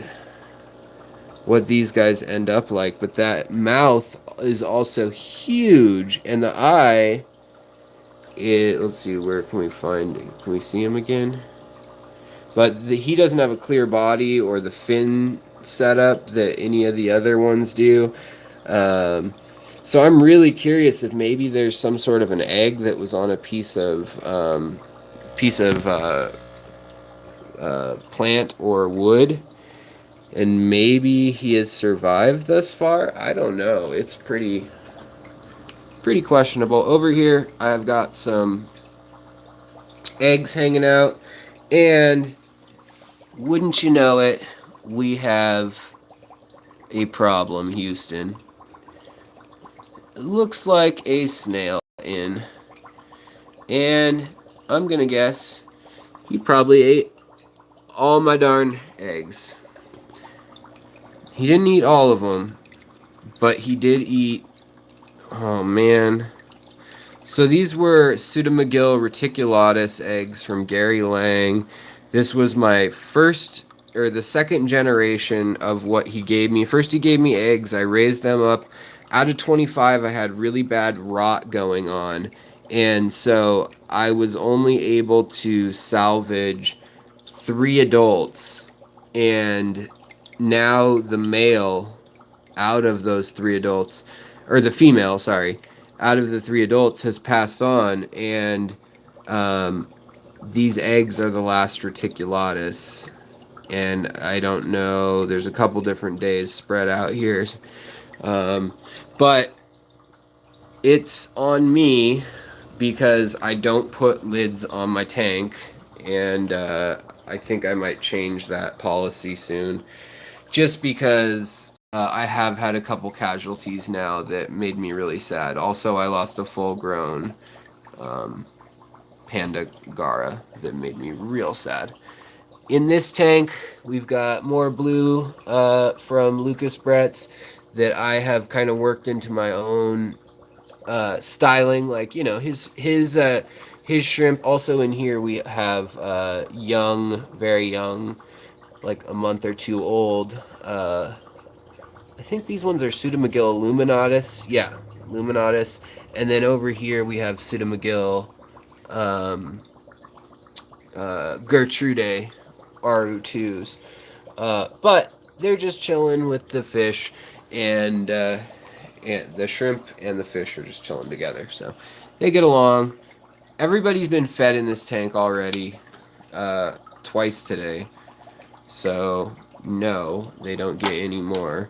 A: these guys end up like. But that mouth is also huge. And the eye, let's see, where can we find it? Can we see him again? But he doesn't have a clear body or the fin setup that any of the other ones do. So I'm really curious if maybe there's some sort of an egg that was on a piece of plant or wood, and maybe he has survived thus far. I don't know. It's pretty questionable. Over here, I've got some eggs hanging out, and wouldn't you know it, we have a problem, Houston. It looks like a snail in. And I'm gonna guess he probably ate all my darn eggs. He didn't eat all of them, but he did eat, oh man. So these were Pseudomagil reticulatus eggs from Gary Lang. This was my first or the second generation of what he gave me. First, he gave me eggs. I raised them up. Out of 25, I had really bad rot going on. And so I was only able to salvage 3 adults. And now the male out of those 3 adults, or the female, sorry, out of the 3 adults has passed on. And these eggs are the last reticulatus, and I don't know, there's a couple different days spread out here, but it's on me because I don't put lids on my tank, and I think I might change that policy soon, just because I have had a couple casualties now that made me really sad. Also, I lost a full-grown panda gara that made me real sad. In this tank, we've got more blue from Lucas Bretz that I have kind of worked into my own styling. Like, you know, his shrimp. Also in here we have young, very young, like a month or two old. I think these ones are Pseudomagil illuminatus. Yeah, illuminatus. And then over here we have Pseudomagil Gertrude RU2s. But they're just chilling with the fish, and the shrimp and the fish are just chilling together. So they get along. Everybody's been fed in this tank already twice today. So no, they don't get any more.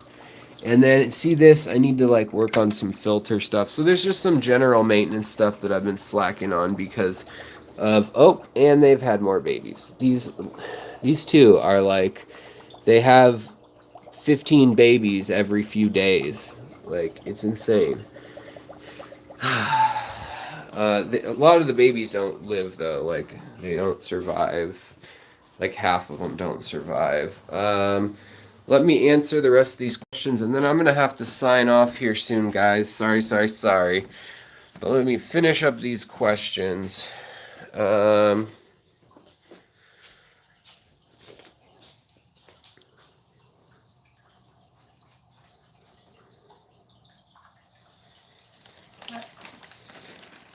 A: And then see this, I need to like work on some filter stuff. So there's just some general maintenance stuff that I've been slacking on because of, oh, and they've had more babies. These two are like, they have 15 babies every few days. Like, it's insane. A lot of the babies don't live though. Like, they don't survive. Like, half of them don't survive. Let me answer the rest of these questions, and then I'm going to have to sign off here soon, guys. Sorry. But let me finish up these questions.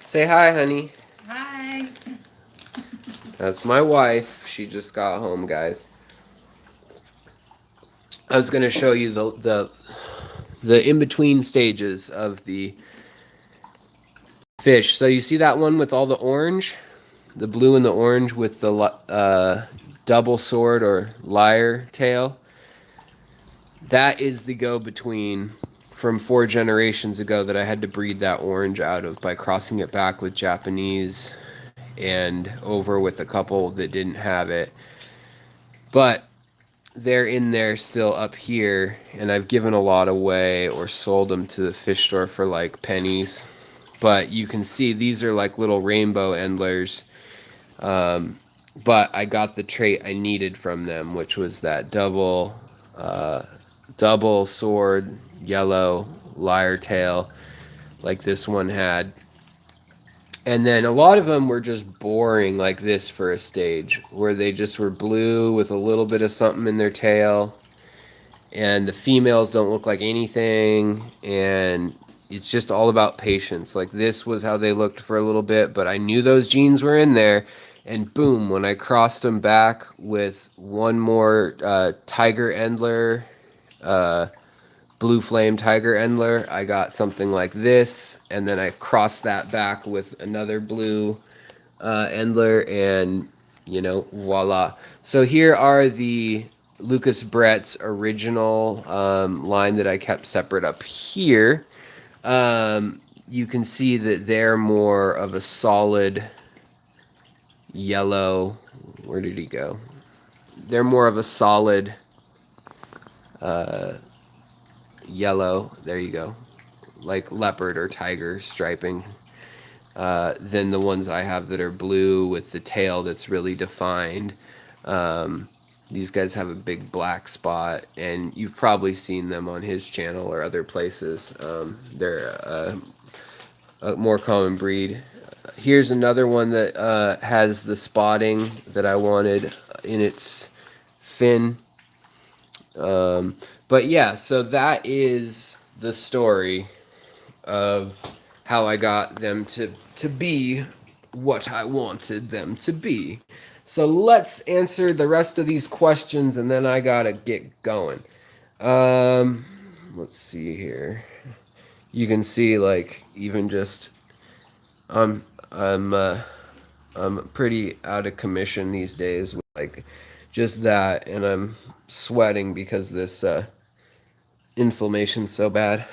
A: Say hi, honey.
B: Hi.
A: That's my wife. She just got home, guys. I was going to show you the in-between stages of the fish. So you see that one with all the orange? The blue and the orange with the double sword or lyre tail? That is the go-between from 4 generations ago that I had to breed that orange out of by crossing it back with Japanese and over with a couple that didn't have it. But they're in there still up here, and I've given a lot away or sold them to the fish store for like pennies. But you can see these are like little rainbow Endlers. But I got the trait I needed from them, which was that double sword, yellow, lyre tail, like this one had. And then a lot of them were just boring like this for a stage, where they just were blue with a little bit of something in their tail. And the females don't look like anything. And it's just all about patience. Like this was how they looked for a little bit, but I knew those genes were in there. And boom, when I crossed them back with one more Tiger Endler, Blue Flame Tiger Endler, I got something like this, and then I crossed that back with another blue Endler, and you know, voila. So here are the Lucas Bretz original line that I kept separate up here. You can see that they're more of a solid yellow. Where did he go? They're more of a solid yellow, there you go, like leopard or tiger striping, than the ones I have that are blue with the tail that's really defined. These guys have a big black spot, and you've probably seen them on his channel or other places. They're a more common breed. Here's another one that has the spotting that I wanted in its fin. But yeah, so that is the story of how I got them to be what I wanted them to be. So let's answer the rest of these questions and then I gotta get going. Um, let's see here. You can see like even just I'm I'm uh, I'm pretty out of commission these days with like just that, and I'm sweating because this inflammation's so bad.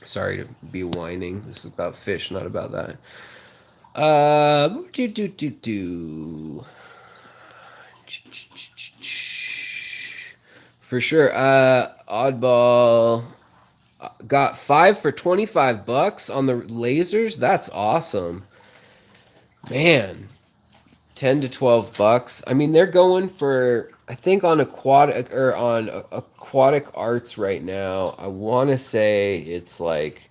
A: Sorry to be whining. This is about fish, not about that. Do do do do. For sure. Oddball got 5 for $25 on the lasers. That's awesome, man. 10 to $12. I mean, they're going for, I think on aquatic or on aquatic arts right now. I want to say it's like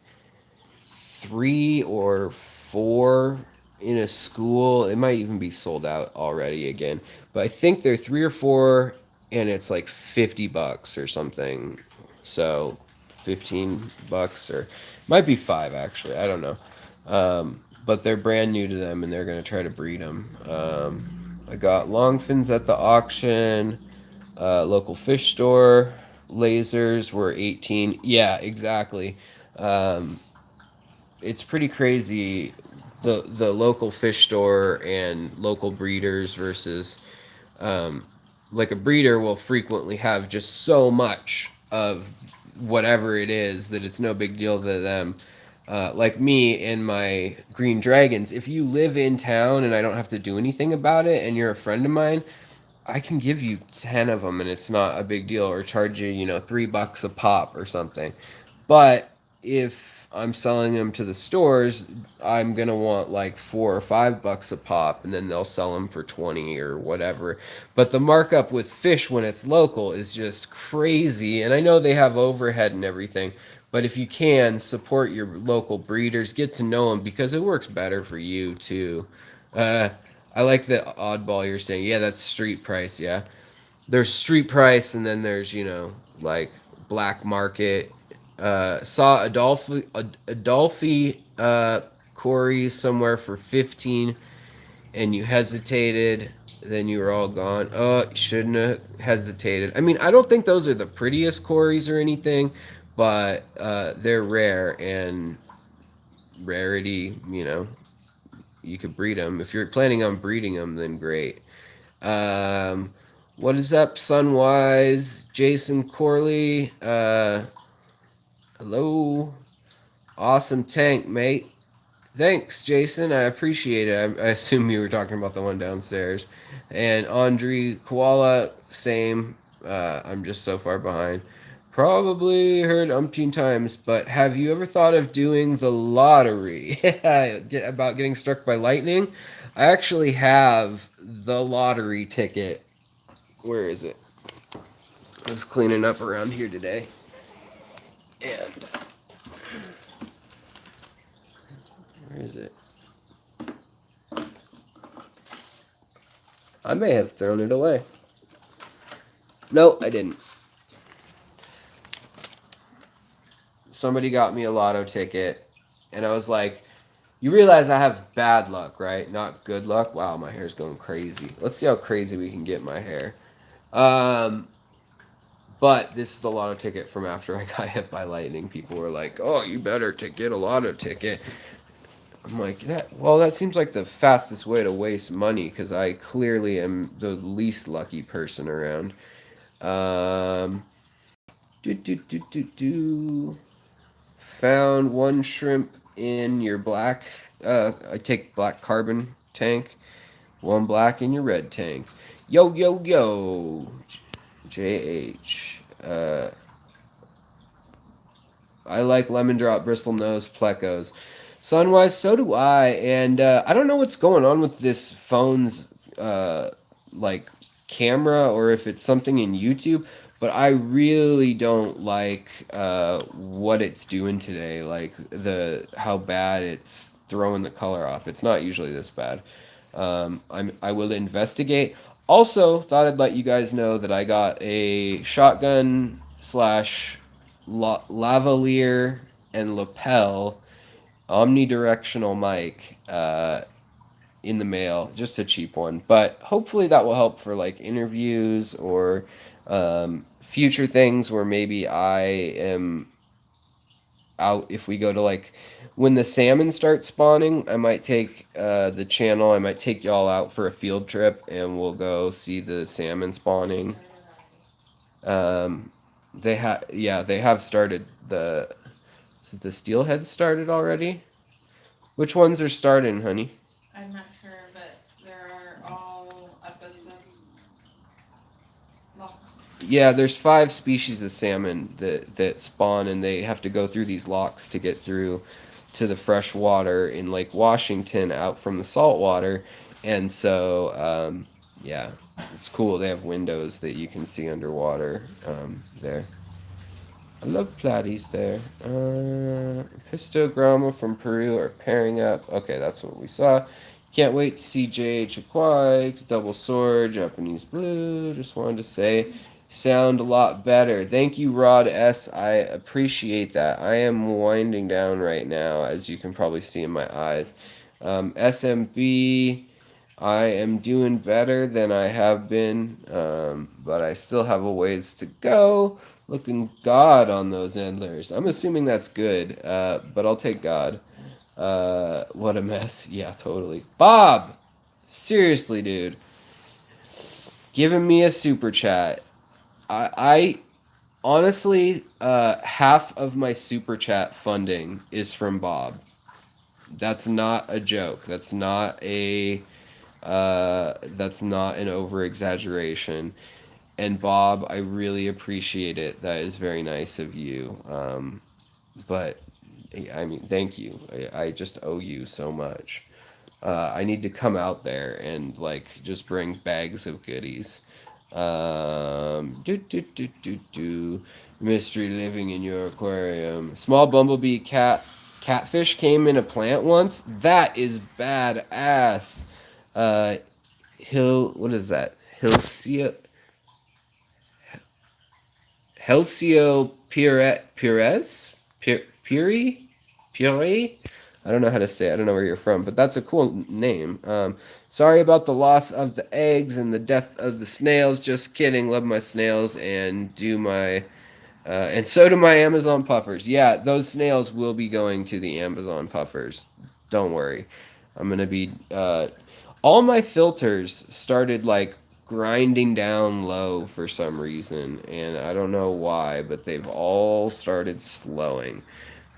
A: 3 or 4 in a school. It might even be sold out already again, but I think they're 3 or 4, and it's like $50 or something. So $15 or might be 5 actually. I don't know. But they're brand new to them, and they're gonna try to breed them. I got longfins at the auction, local fish store. Lasers were 18. Yeah, exactly. Um, it's pretty crazy, the local fish store and local breeders versus like a breeder will frequently have just so much of whatever it is that it's no big deal to them. Like me and my green dragons, if you live in town and I don't have to do anything about it and you're a friend of mine, I can give you 10 of them and it's not a big deal, or charge you, $3 a pop or something. But if I'm selling them to the stores, I'm gonna want like $4 or $5 a pop, and then they'll sell them for 20 or whatever. But the markup with fish when it's local is just crazy. And I know they have overhead and everything, but if you can support your local breeders, get to know them because it works better for you too. Uh, I like the oddball you're saying. Yeah, that's street price. Yeah, there's street price, and then there's like black market. Saw Adolphi Corey somewhere for 15, and you hesitated. Then you were all gone. Oh, you shouldn't have hesitated. I mean, I don't think those are the prettiest Corys or anything, but they're rare, and rarity, you could breed them. If you're planning on breeding them, then great. Um, what is up, Sunwise? Jason Corley. Hello. Awesome tank, mate. Thanks, Jason. I appreciate it. I assume you were talking about the one downstairs. And Andre Koala, same. I'm just so far behind. Probably heard umpteen times, but have you ever thought of doing the lottery? About getting struck by lightning? I actually have the lottery ticket. Where is it? I was cleaning up around here today. And where is it? I may have thrown it away. No, I didn't. Somebody got me a lotto ticket, and I was like, you realize I have bad luck, right? Not good luck. Wow, my hair's going crazy. Let's see how crazy we can get my hair. But this is the lotto ticket from after I got hit by lightning. People were like, oh, you better to get a lotto ticket. I'm like, that seems like the fastest way to waste money, because I clearly am the least lucky person around. Um, Found one shrimp in your black. I take black carbon tank. One black in your red tank. Yo yo yo. JH. I like lemon drop bristle nose plecos. Sunwise, so do I. And I don't know what's going on with this phone's like camera, or if it's something in YouTube, but I really don't like what it's doing today. Like how bad it's throwing the color off. It's not usually this bad. I will investigate. Also, thought I'd let you guys know that I got a shotgun slash lavalier and lapel omnidirectional mic in the mail, just a cheap one. But hopefully that will help for like interviews or future things where maybe I am out if we go to like when the salmon start spawning. I might take the channel, I might take y'all out for a field trip and we'll go see the salmon spawning. They have started the steelhead started already. Which ones are starting, honey?
B: I'm not sure, but they're all up in the locks.
A: Yeah, there's 5 species of salmon that spawn, and they have to go through these locks to get through to the fresh water in Lake Washington out from the salt water. And so, yeah, it's cool. They have windows that you can see underwater there. I love platies there. Histogramma from Peru are pairing up. Okay, that's what we saw. Can't wait to see JH Aquatics, Double Sword, Japanese Blue. Just wanted to say, sound a lot better. Thank you, Rod S. I appreciate that. I am winding down right now, as you can probably see in my eyes. SMB, I am doing better than I have been, but I still have a ways to go. Looking God on those Endlers. I'm assuming that's good, but I'll take God. What a mess. Yeah, totally. Bob! Seriously, dude. Giving me a super chat. I honestly, half of my super chat funding is from Bob. That's not a joke. That's not an over exaggeration. And Bob, I really appreciate it. That is very nice of you. But I mean, thank you. I just owe you so much. I need to come out there and like just bring bags of goodies. Mystery living in your aquarium. Small bumblebee catfish came in a plant once. That is badass. Uh, what is that? Helcio Pires? Pure? I don't know how to say it. I don't know where you're from, but that's a cool name. Sorry about the loss of the eggs and the death of the snails. Just kidding. Love my snails and and so do my Amazon puffers. Yeah, those snails will be going to the Amazon puffers. Don't worry. I'm gonna be. All my filters started like grinding down low for some reason, and I don't know why, but they've all started slowing.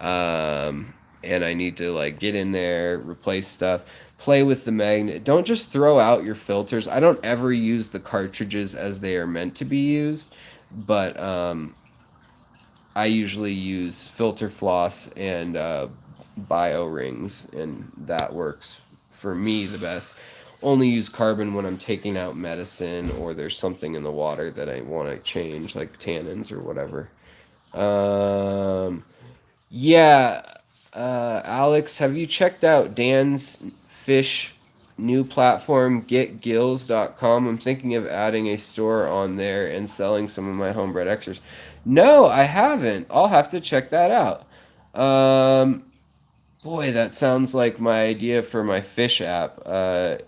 A: And I need to like get in there, replace stuff, play with the magnet. Don't just throw out your filters. I don't ever use the cartridges as they are meant to be used, but I usually use filter floss and bio rings, and that works for me the best. Only use carbon when I'm taking out medicine or there's something in the water that I want to change, like tannins or whatever. Um, yeah, Alex, have you checked out Dan's fish new platform, getgills.com? I'm thinking of adding a store on there and selling some of my homebred extras. No, I haven't. I'll have to check that out. Um, Boy, that sounds like my idea for my fish app.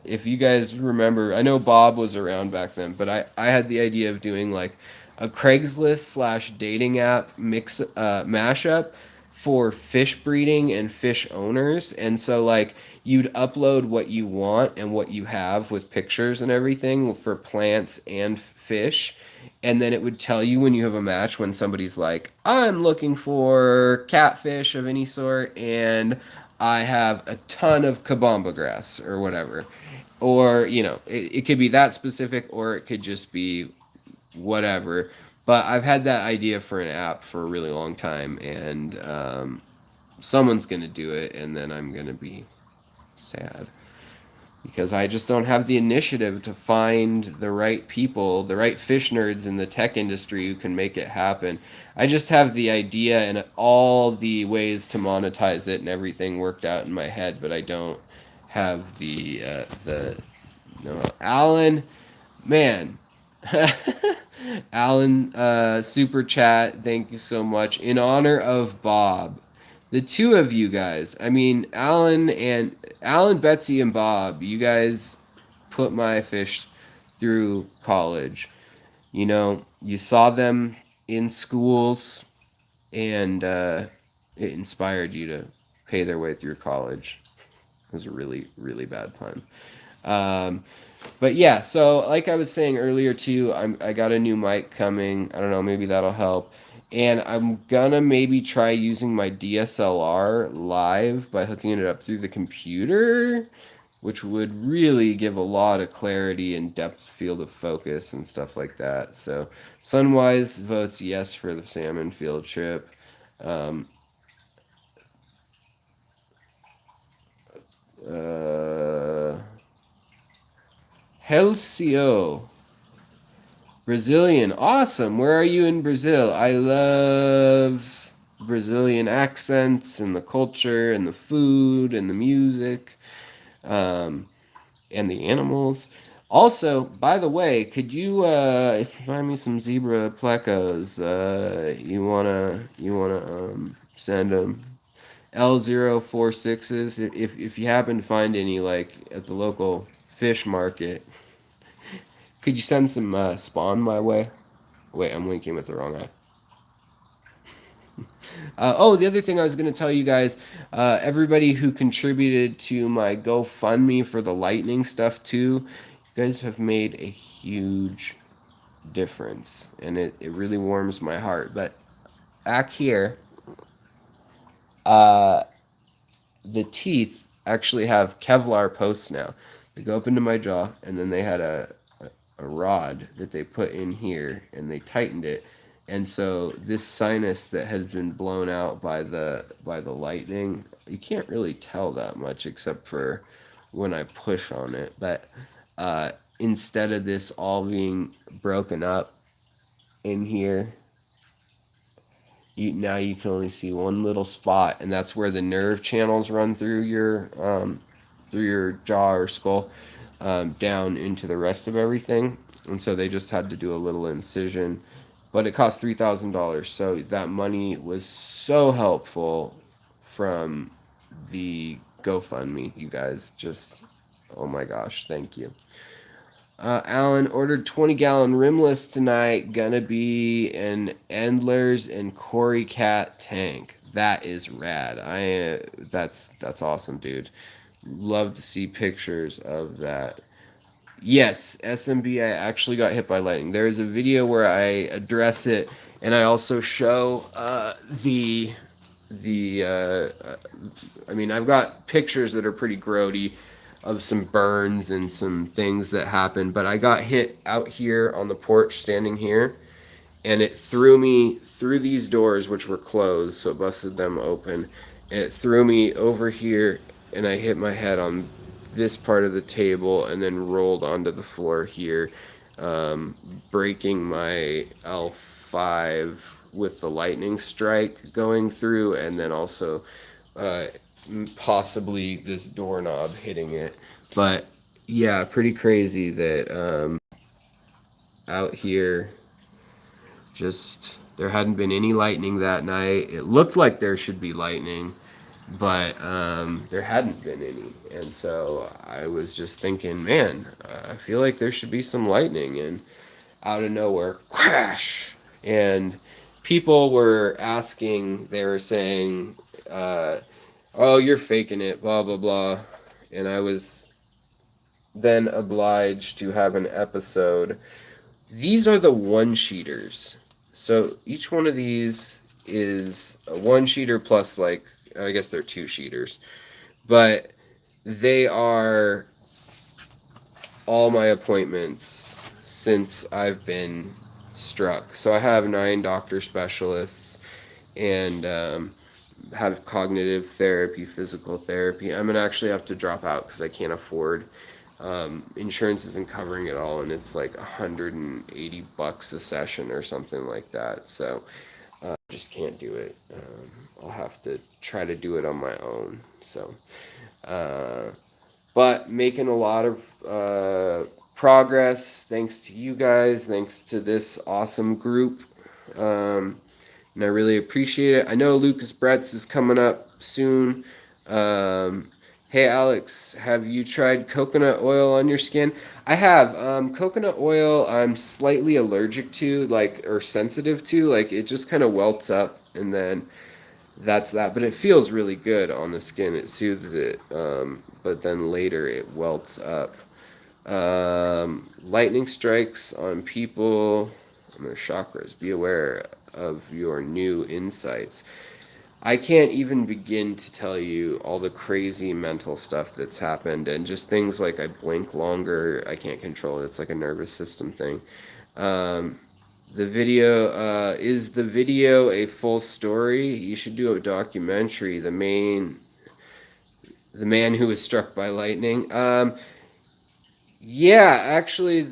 A: If you guys remember, I know Bob was around back then, but I had the idea of doing like a Craigslist slash dating app mashup for fish breeding and fish owners. And so like you'd upload what you want and what you have with pictures and everything for plants and fish, and then it would tell you when you have a match when somebody's like, I'm looking for catfish of any sort and I have a ton of kabamba grass or whatever. Or, it could be that specific or it could just be whatever. But I've had that idea for an app for a really long time, and someone's going to do it, and then I'm going to be sad because I just don't have the initiative to find the right people, the right fish nerds in the tech industry who can make it happen. I just have the idea and all the ways to monetize it and everything worked out in my head, but I don't have the no. Alan, Man. Alan, super chat, thank you so much. In honor of Bob, the two of you guys, I mean, Alan, Betsy, and Bob, you guys put my fish through college. You know, you saw them in schools, and it inspired you to pay their way through college. It was a really, really bad pun. Um, but yeah, so like I was saying earlier too, I got a new mic coming. I don't know, maybe that'll help. And I'm gonna maybe try using my DSLR live by hooking it up through the computer, which would really give a lot of clarity and depth field of focus and stuff like that. So Sunwise votes yes for the salmon field trip. Um, uh, Helcio. Brazilian, awesome. Where are you in Brazil? I love Brazilian accents and the culture and the food and the music, um, and the animals. Also, by the way, could you if you find me some zebra plecos, you wanna send them L046s if you happen to find any like at the local fish market. Could you send some spawn my way? Wait, I'm winking with the wrong eye. Oh, the other thing I was going to tell you guys, everybody who contributed to my GoFundMe for the lightning stuff too, you guys have made a huge difference, and it really warms my heart. But back here, uh, the teeth actually have Kevlar posts now. They go up into my jaw, and then they had a rod that they put in here, and they tightened it. And so this sinus that has been blown out by the lightning, you can't really tell that much except for when I push on it. But instead of this all being broken up in here, now you can only see one little spot, and that's where the nerve channels run through your jaw or skull, down into the rest of everything. And so they just had to do a little incision, but it cost $3,000. So that money was so helpful from the GoFundMe. You guys just, oh my gosh, thank you. Alan ordered 20-gallon rimless tonight. Gonna be an Endlers and Corey Cat tank. That is rad. That's awesome, dude. Love to see pictures of that. Yes, SMB. I actually got hit by lightning. There is a video where I address it, and I also show the I mean, I've got pictures that are pretty grody of some burns and some things that happened, but I got hit out here on the porch standing here, and it threw me through these doors, which were closed, so it busted them open, and it threw me over here, and I hit my head on this part of the table and then rolled onto the floor here, breaking my L5 with the lightning strike going through, and then also uh, possibly this doorknob hitting it. But yeah, pretty crazy that out here just there hadn't been any lightning that night. It looked like there should be lightning, but there hadn't been any. And so I was just thinking, man, I feel like there should be some lightning. And out of nowhere, crash! And people were asking, they were saying, oh, you're faking it, blah, blah, blah. And I was then obliged to have an episode. These are the one sheeters. So each one of these is a one sheeter plus, like, I guess they're two sheeters. But they are all my appointments since I've been struck. So I have 9 doctor specialists and have cognitive therapy, physical therapy. I'm gonna actually have to drop out because I can't afford. Insurance isn't covering it all, and it's like $180 a session or something like that. So just can't do it. I'll have to try to do it on my own. So, but making a lot of progress, thanks to you guys, thanks to this awesome group. And I really appreciate it. I know Lucas Bretz is coming up soon. Hey Alex, have you tried coconut oil on your skin? I have. Coconut oil I'm slightly allergic to, like, or sensitive to. Like, it just kind of welts up, and then that's that. But it feels really good on the skin. It soothes it. But then later it welts up. Lightning strikes on people on their chakras. Be aware of your new insights. I can't even begin to tell you all the crazy mental stuff that's happened, and just things like I blink longer, I can't control it. It's like a nervous system thing. Um, the video, is the video a full story? You should do a documentary. The man who was struck by lightning. Yeah, actually, it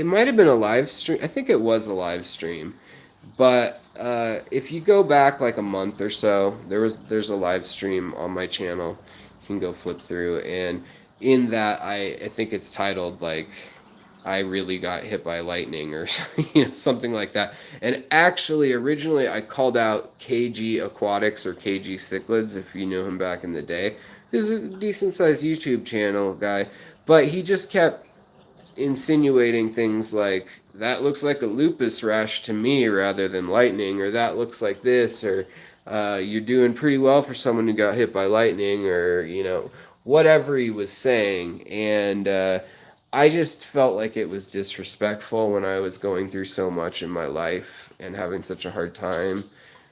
A: might have been a live stream. I think it was a live stream, but if you go back like a month or so, there's a live stream on my channel. You can go flip through, and in that, I think it's titled like I really got hit by lightning or something like that. And actually, originally I called out KG Aquatics or KG Cichlids, if you knew him back in the day. He was a decent sized YouTube channel guy, but he just kept insinuating things like, that looks like a lupus rash to me rather than lightning, or that looks like this, or you're doing pretty well for someone who got hit by lightning, or whatever he was saying. And I just felt like it was disrespectful when I was going through so much in my life and having such a hard time.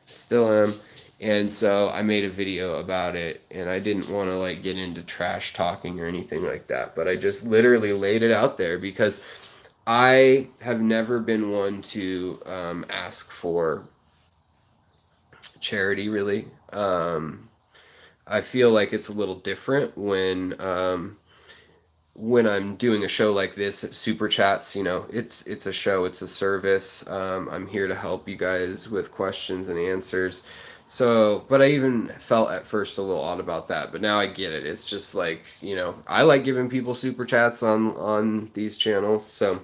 A: Still am. And so I made a video about it, and I didn't want to like get into trash talking or anything like that, but I just literally laid it out there because I have never been one to ask for charity, really. I feel like it's a little different when I'm doing a show like this, super chats. It's a show, it's a service. I'm here to help you guys with questions and answers. So, but I even felt at first a little odd about that, but now I get it. It's just like, I like giving people super chats on these channels. So,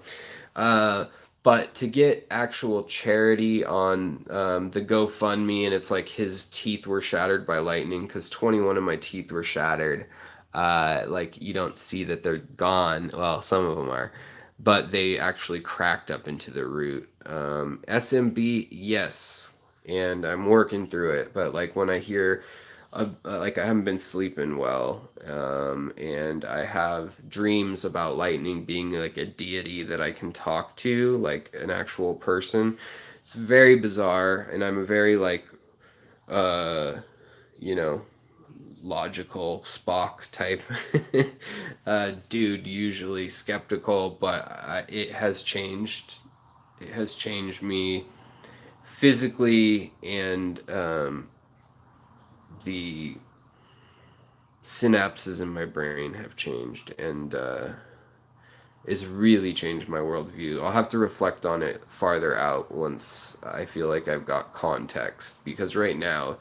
A: but to get actual charity on the GoFundMe, and it's like his teeth were shattered by lightning because 21 of my teeth were shattered. Like, you don't see that they're gone. Well, some of them are, but they actually cracked up into the root. SMB, yes, and I'm working through it. But like when I hear, like I haven't been sleeping well, and I have dreams about lightning being like a deity that I can talk to, like an actual person. It's very bizarre, and I'm a very like, you know logical Spock type dude, usually skeptical, but it has changed. It has changed me physically, and the synapses in my brain have changed, and it's really changed my worldview. I'll have to reflect on it farther out once I feel like I've got context, because right now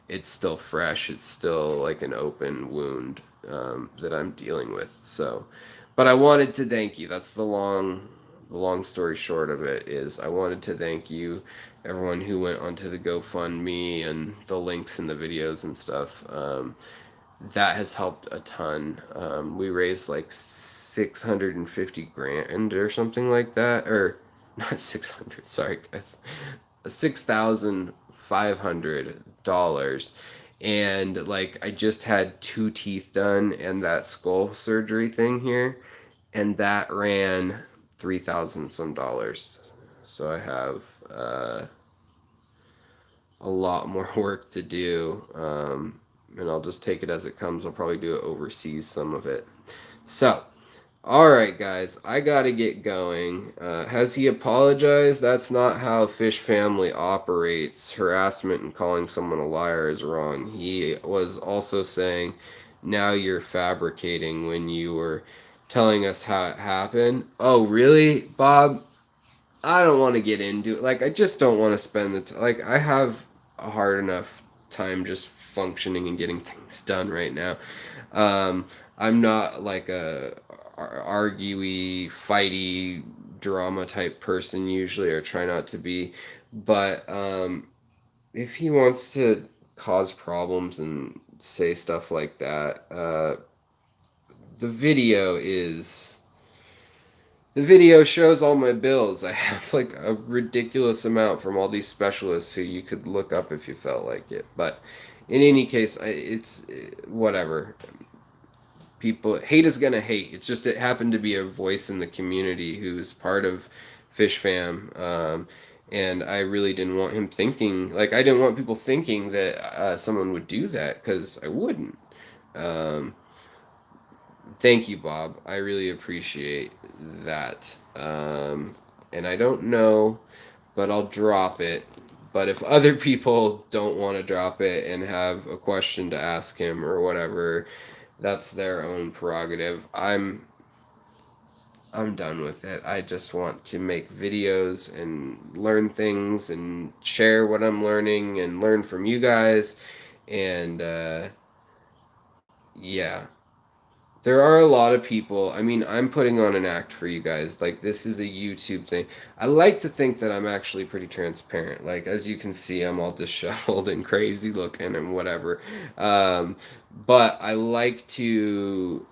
A: it's still fresh. It's still like an open wound that I'm dealing with. So, but I wanted to thank you. That's the long story short of it, is I wanted to thank you, everyone who went onto the GoFundMe and the links in the videos and stuff. That has helped a ton. We raised like 650 grand or something like that, or not 600. Sorry, guys, $6,500. And like I just had 2 teeth done and that skull surgery thing here, and that ran 3,000 some dollars. So I have a lot more work to do, and I'll just take it as it comes. I'll probably do it overseas, some of it. So, alright guys, I gotta get going. Has he apologized? That's not how Fish Family operates. Harassment and calling someone a liar is wrong. He was also saying, now you're fabricating, when you were telling us how it happened. Oh, really, Bob? I don't want to get into it. Like, I just don't want to spend the time. Like, I have a hard enough time just functioning and getting things done right now. I'm not like a arguey, fighty, drama type person usually, or try not to be. But if he wants to cause problems and say stuff like that, the video is the video shows all my bills. I have like a ridiculous amount from all these specialists who you could look up if you felt like it. But in any case, it's whatever. People hate is gonna hate. It's just it happened to be a voice in the community who's part of Fishfam, and I really didn't want him thinking like I didn't want people thinking that someone would do that because I wouldn't. Um, Thank you, Bob. I really appreciate that. And I don't know, but I'll drop it. But if other people don't want to drop it and have a question to ask him or whatever, that's their own prerogative. I'm done with it. I just want to make videos and learn things and share what I'm learning and learn from you guys. And yeah. There are a lot of people. I mean, I'm putting on an act for you guys. Like, this is a YouTube thing. I like to think that I'm actually pretty transparent. Like, as you can see, I'm all disheveled and crazy looking and whatever. But I like to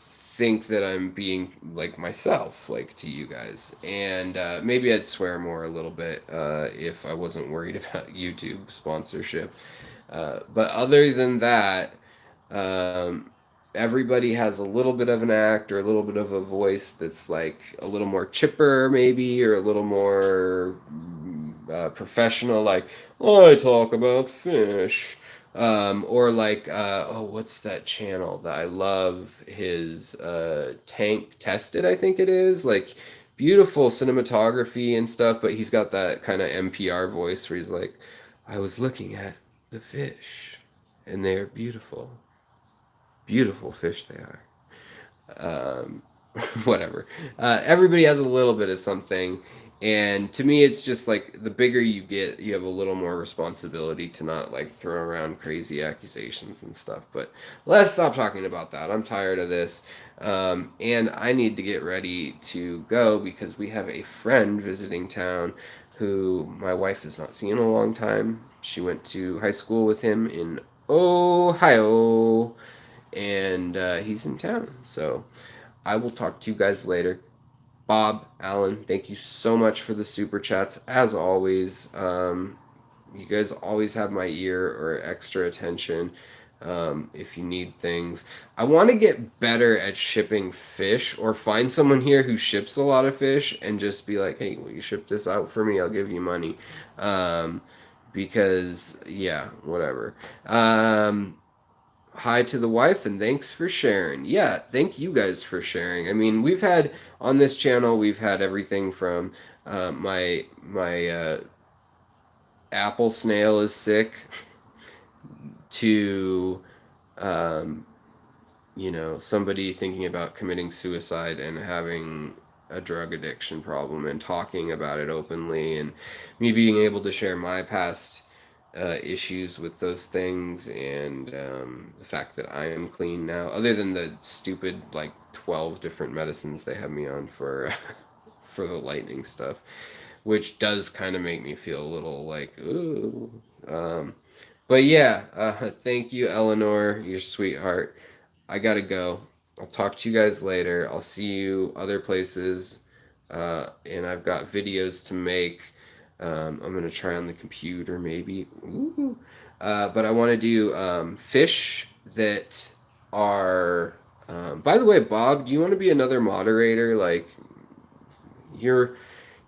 A: think that I'm being like myself, like to you guys. And maybe I'd swear more a little bit if I wasn't worried about YouTube sponsorship. But other than that, um, everybody has a little bit of an act or a little bit of a voice that's like a little more chipper maybe or a little more professional, like oh, I talk about fish, or like oh, what's that channel that I love, his tank tested, I think it is, like beautiful cinematography and stuff, but he's got that kind of NPR voice where he's like, I was looking at the fish and they're beautiful, beautiful fish they are. Um, Whatever. Everybody has a little bit of something, and to me, it's just like the bigger you get, you have a little more responsibility to not like throw around crazy accusations and stuff. But let's stop talking about that. I'm tired of this, and I need to get ready to go because we have a friend visiting town who my wife has not seen in a long time. She went to high school with him in Ohio, and he's in town. So I will talk to you guys later. Bob, Alan, thank you so much for the super chats. As always, you guys always have my ear or extra attention if you need things. I want to get better at shipping fish or find someone here who ships a lot of fish and just be like, hey, will you ship this out for me? I'll give you money. Because, yeah, whatever. Hi to the wife and thanks for sharing. Yeah, thank you guys for sharing. I mean, we've had on this channel, we've had everything from my apple snail is sick to somebody thinking about committing suicide and having a drug addiction problem and talking about it openly, and me being able to share my past issues with those things, and the fact that I am clean now, other than the stupid like 12 different medicines they have me on for for the lightning stuff, which does kind of make me feel a little like ooh. But yeah, thank you, Eleanor, your sweetheart. I gotta go. I'll talk to you guys later. I'll see you other places, and I've got videos to make. I'm gonna try on the computer maybe. Ooh. But I want to do fish that are. By the way, Bob, do you want to be another moderator? Like, you're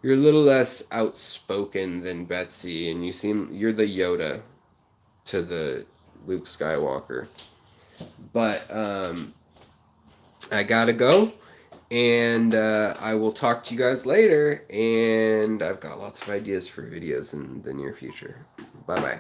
A: you're a little less outspoken than Betsy, and you're the Yoda to the Luke Skywalker. But I gotta go. And I will talk to you guys later. And I've got lots of ideas for videos in the near future. Bye bye.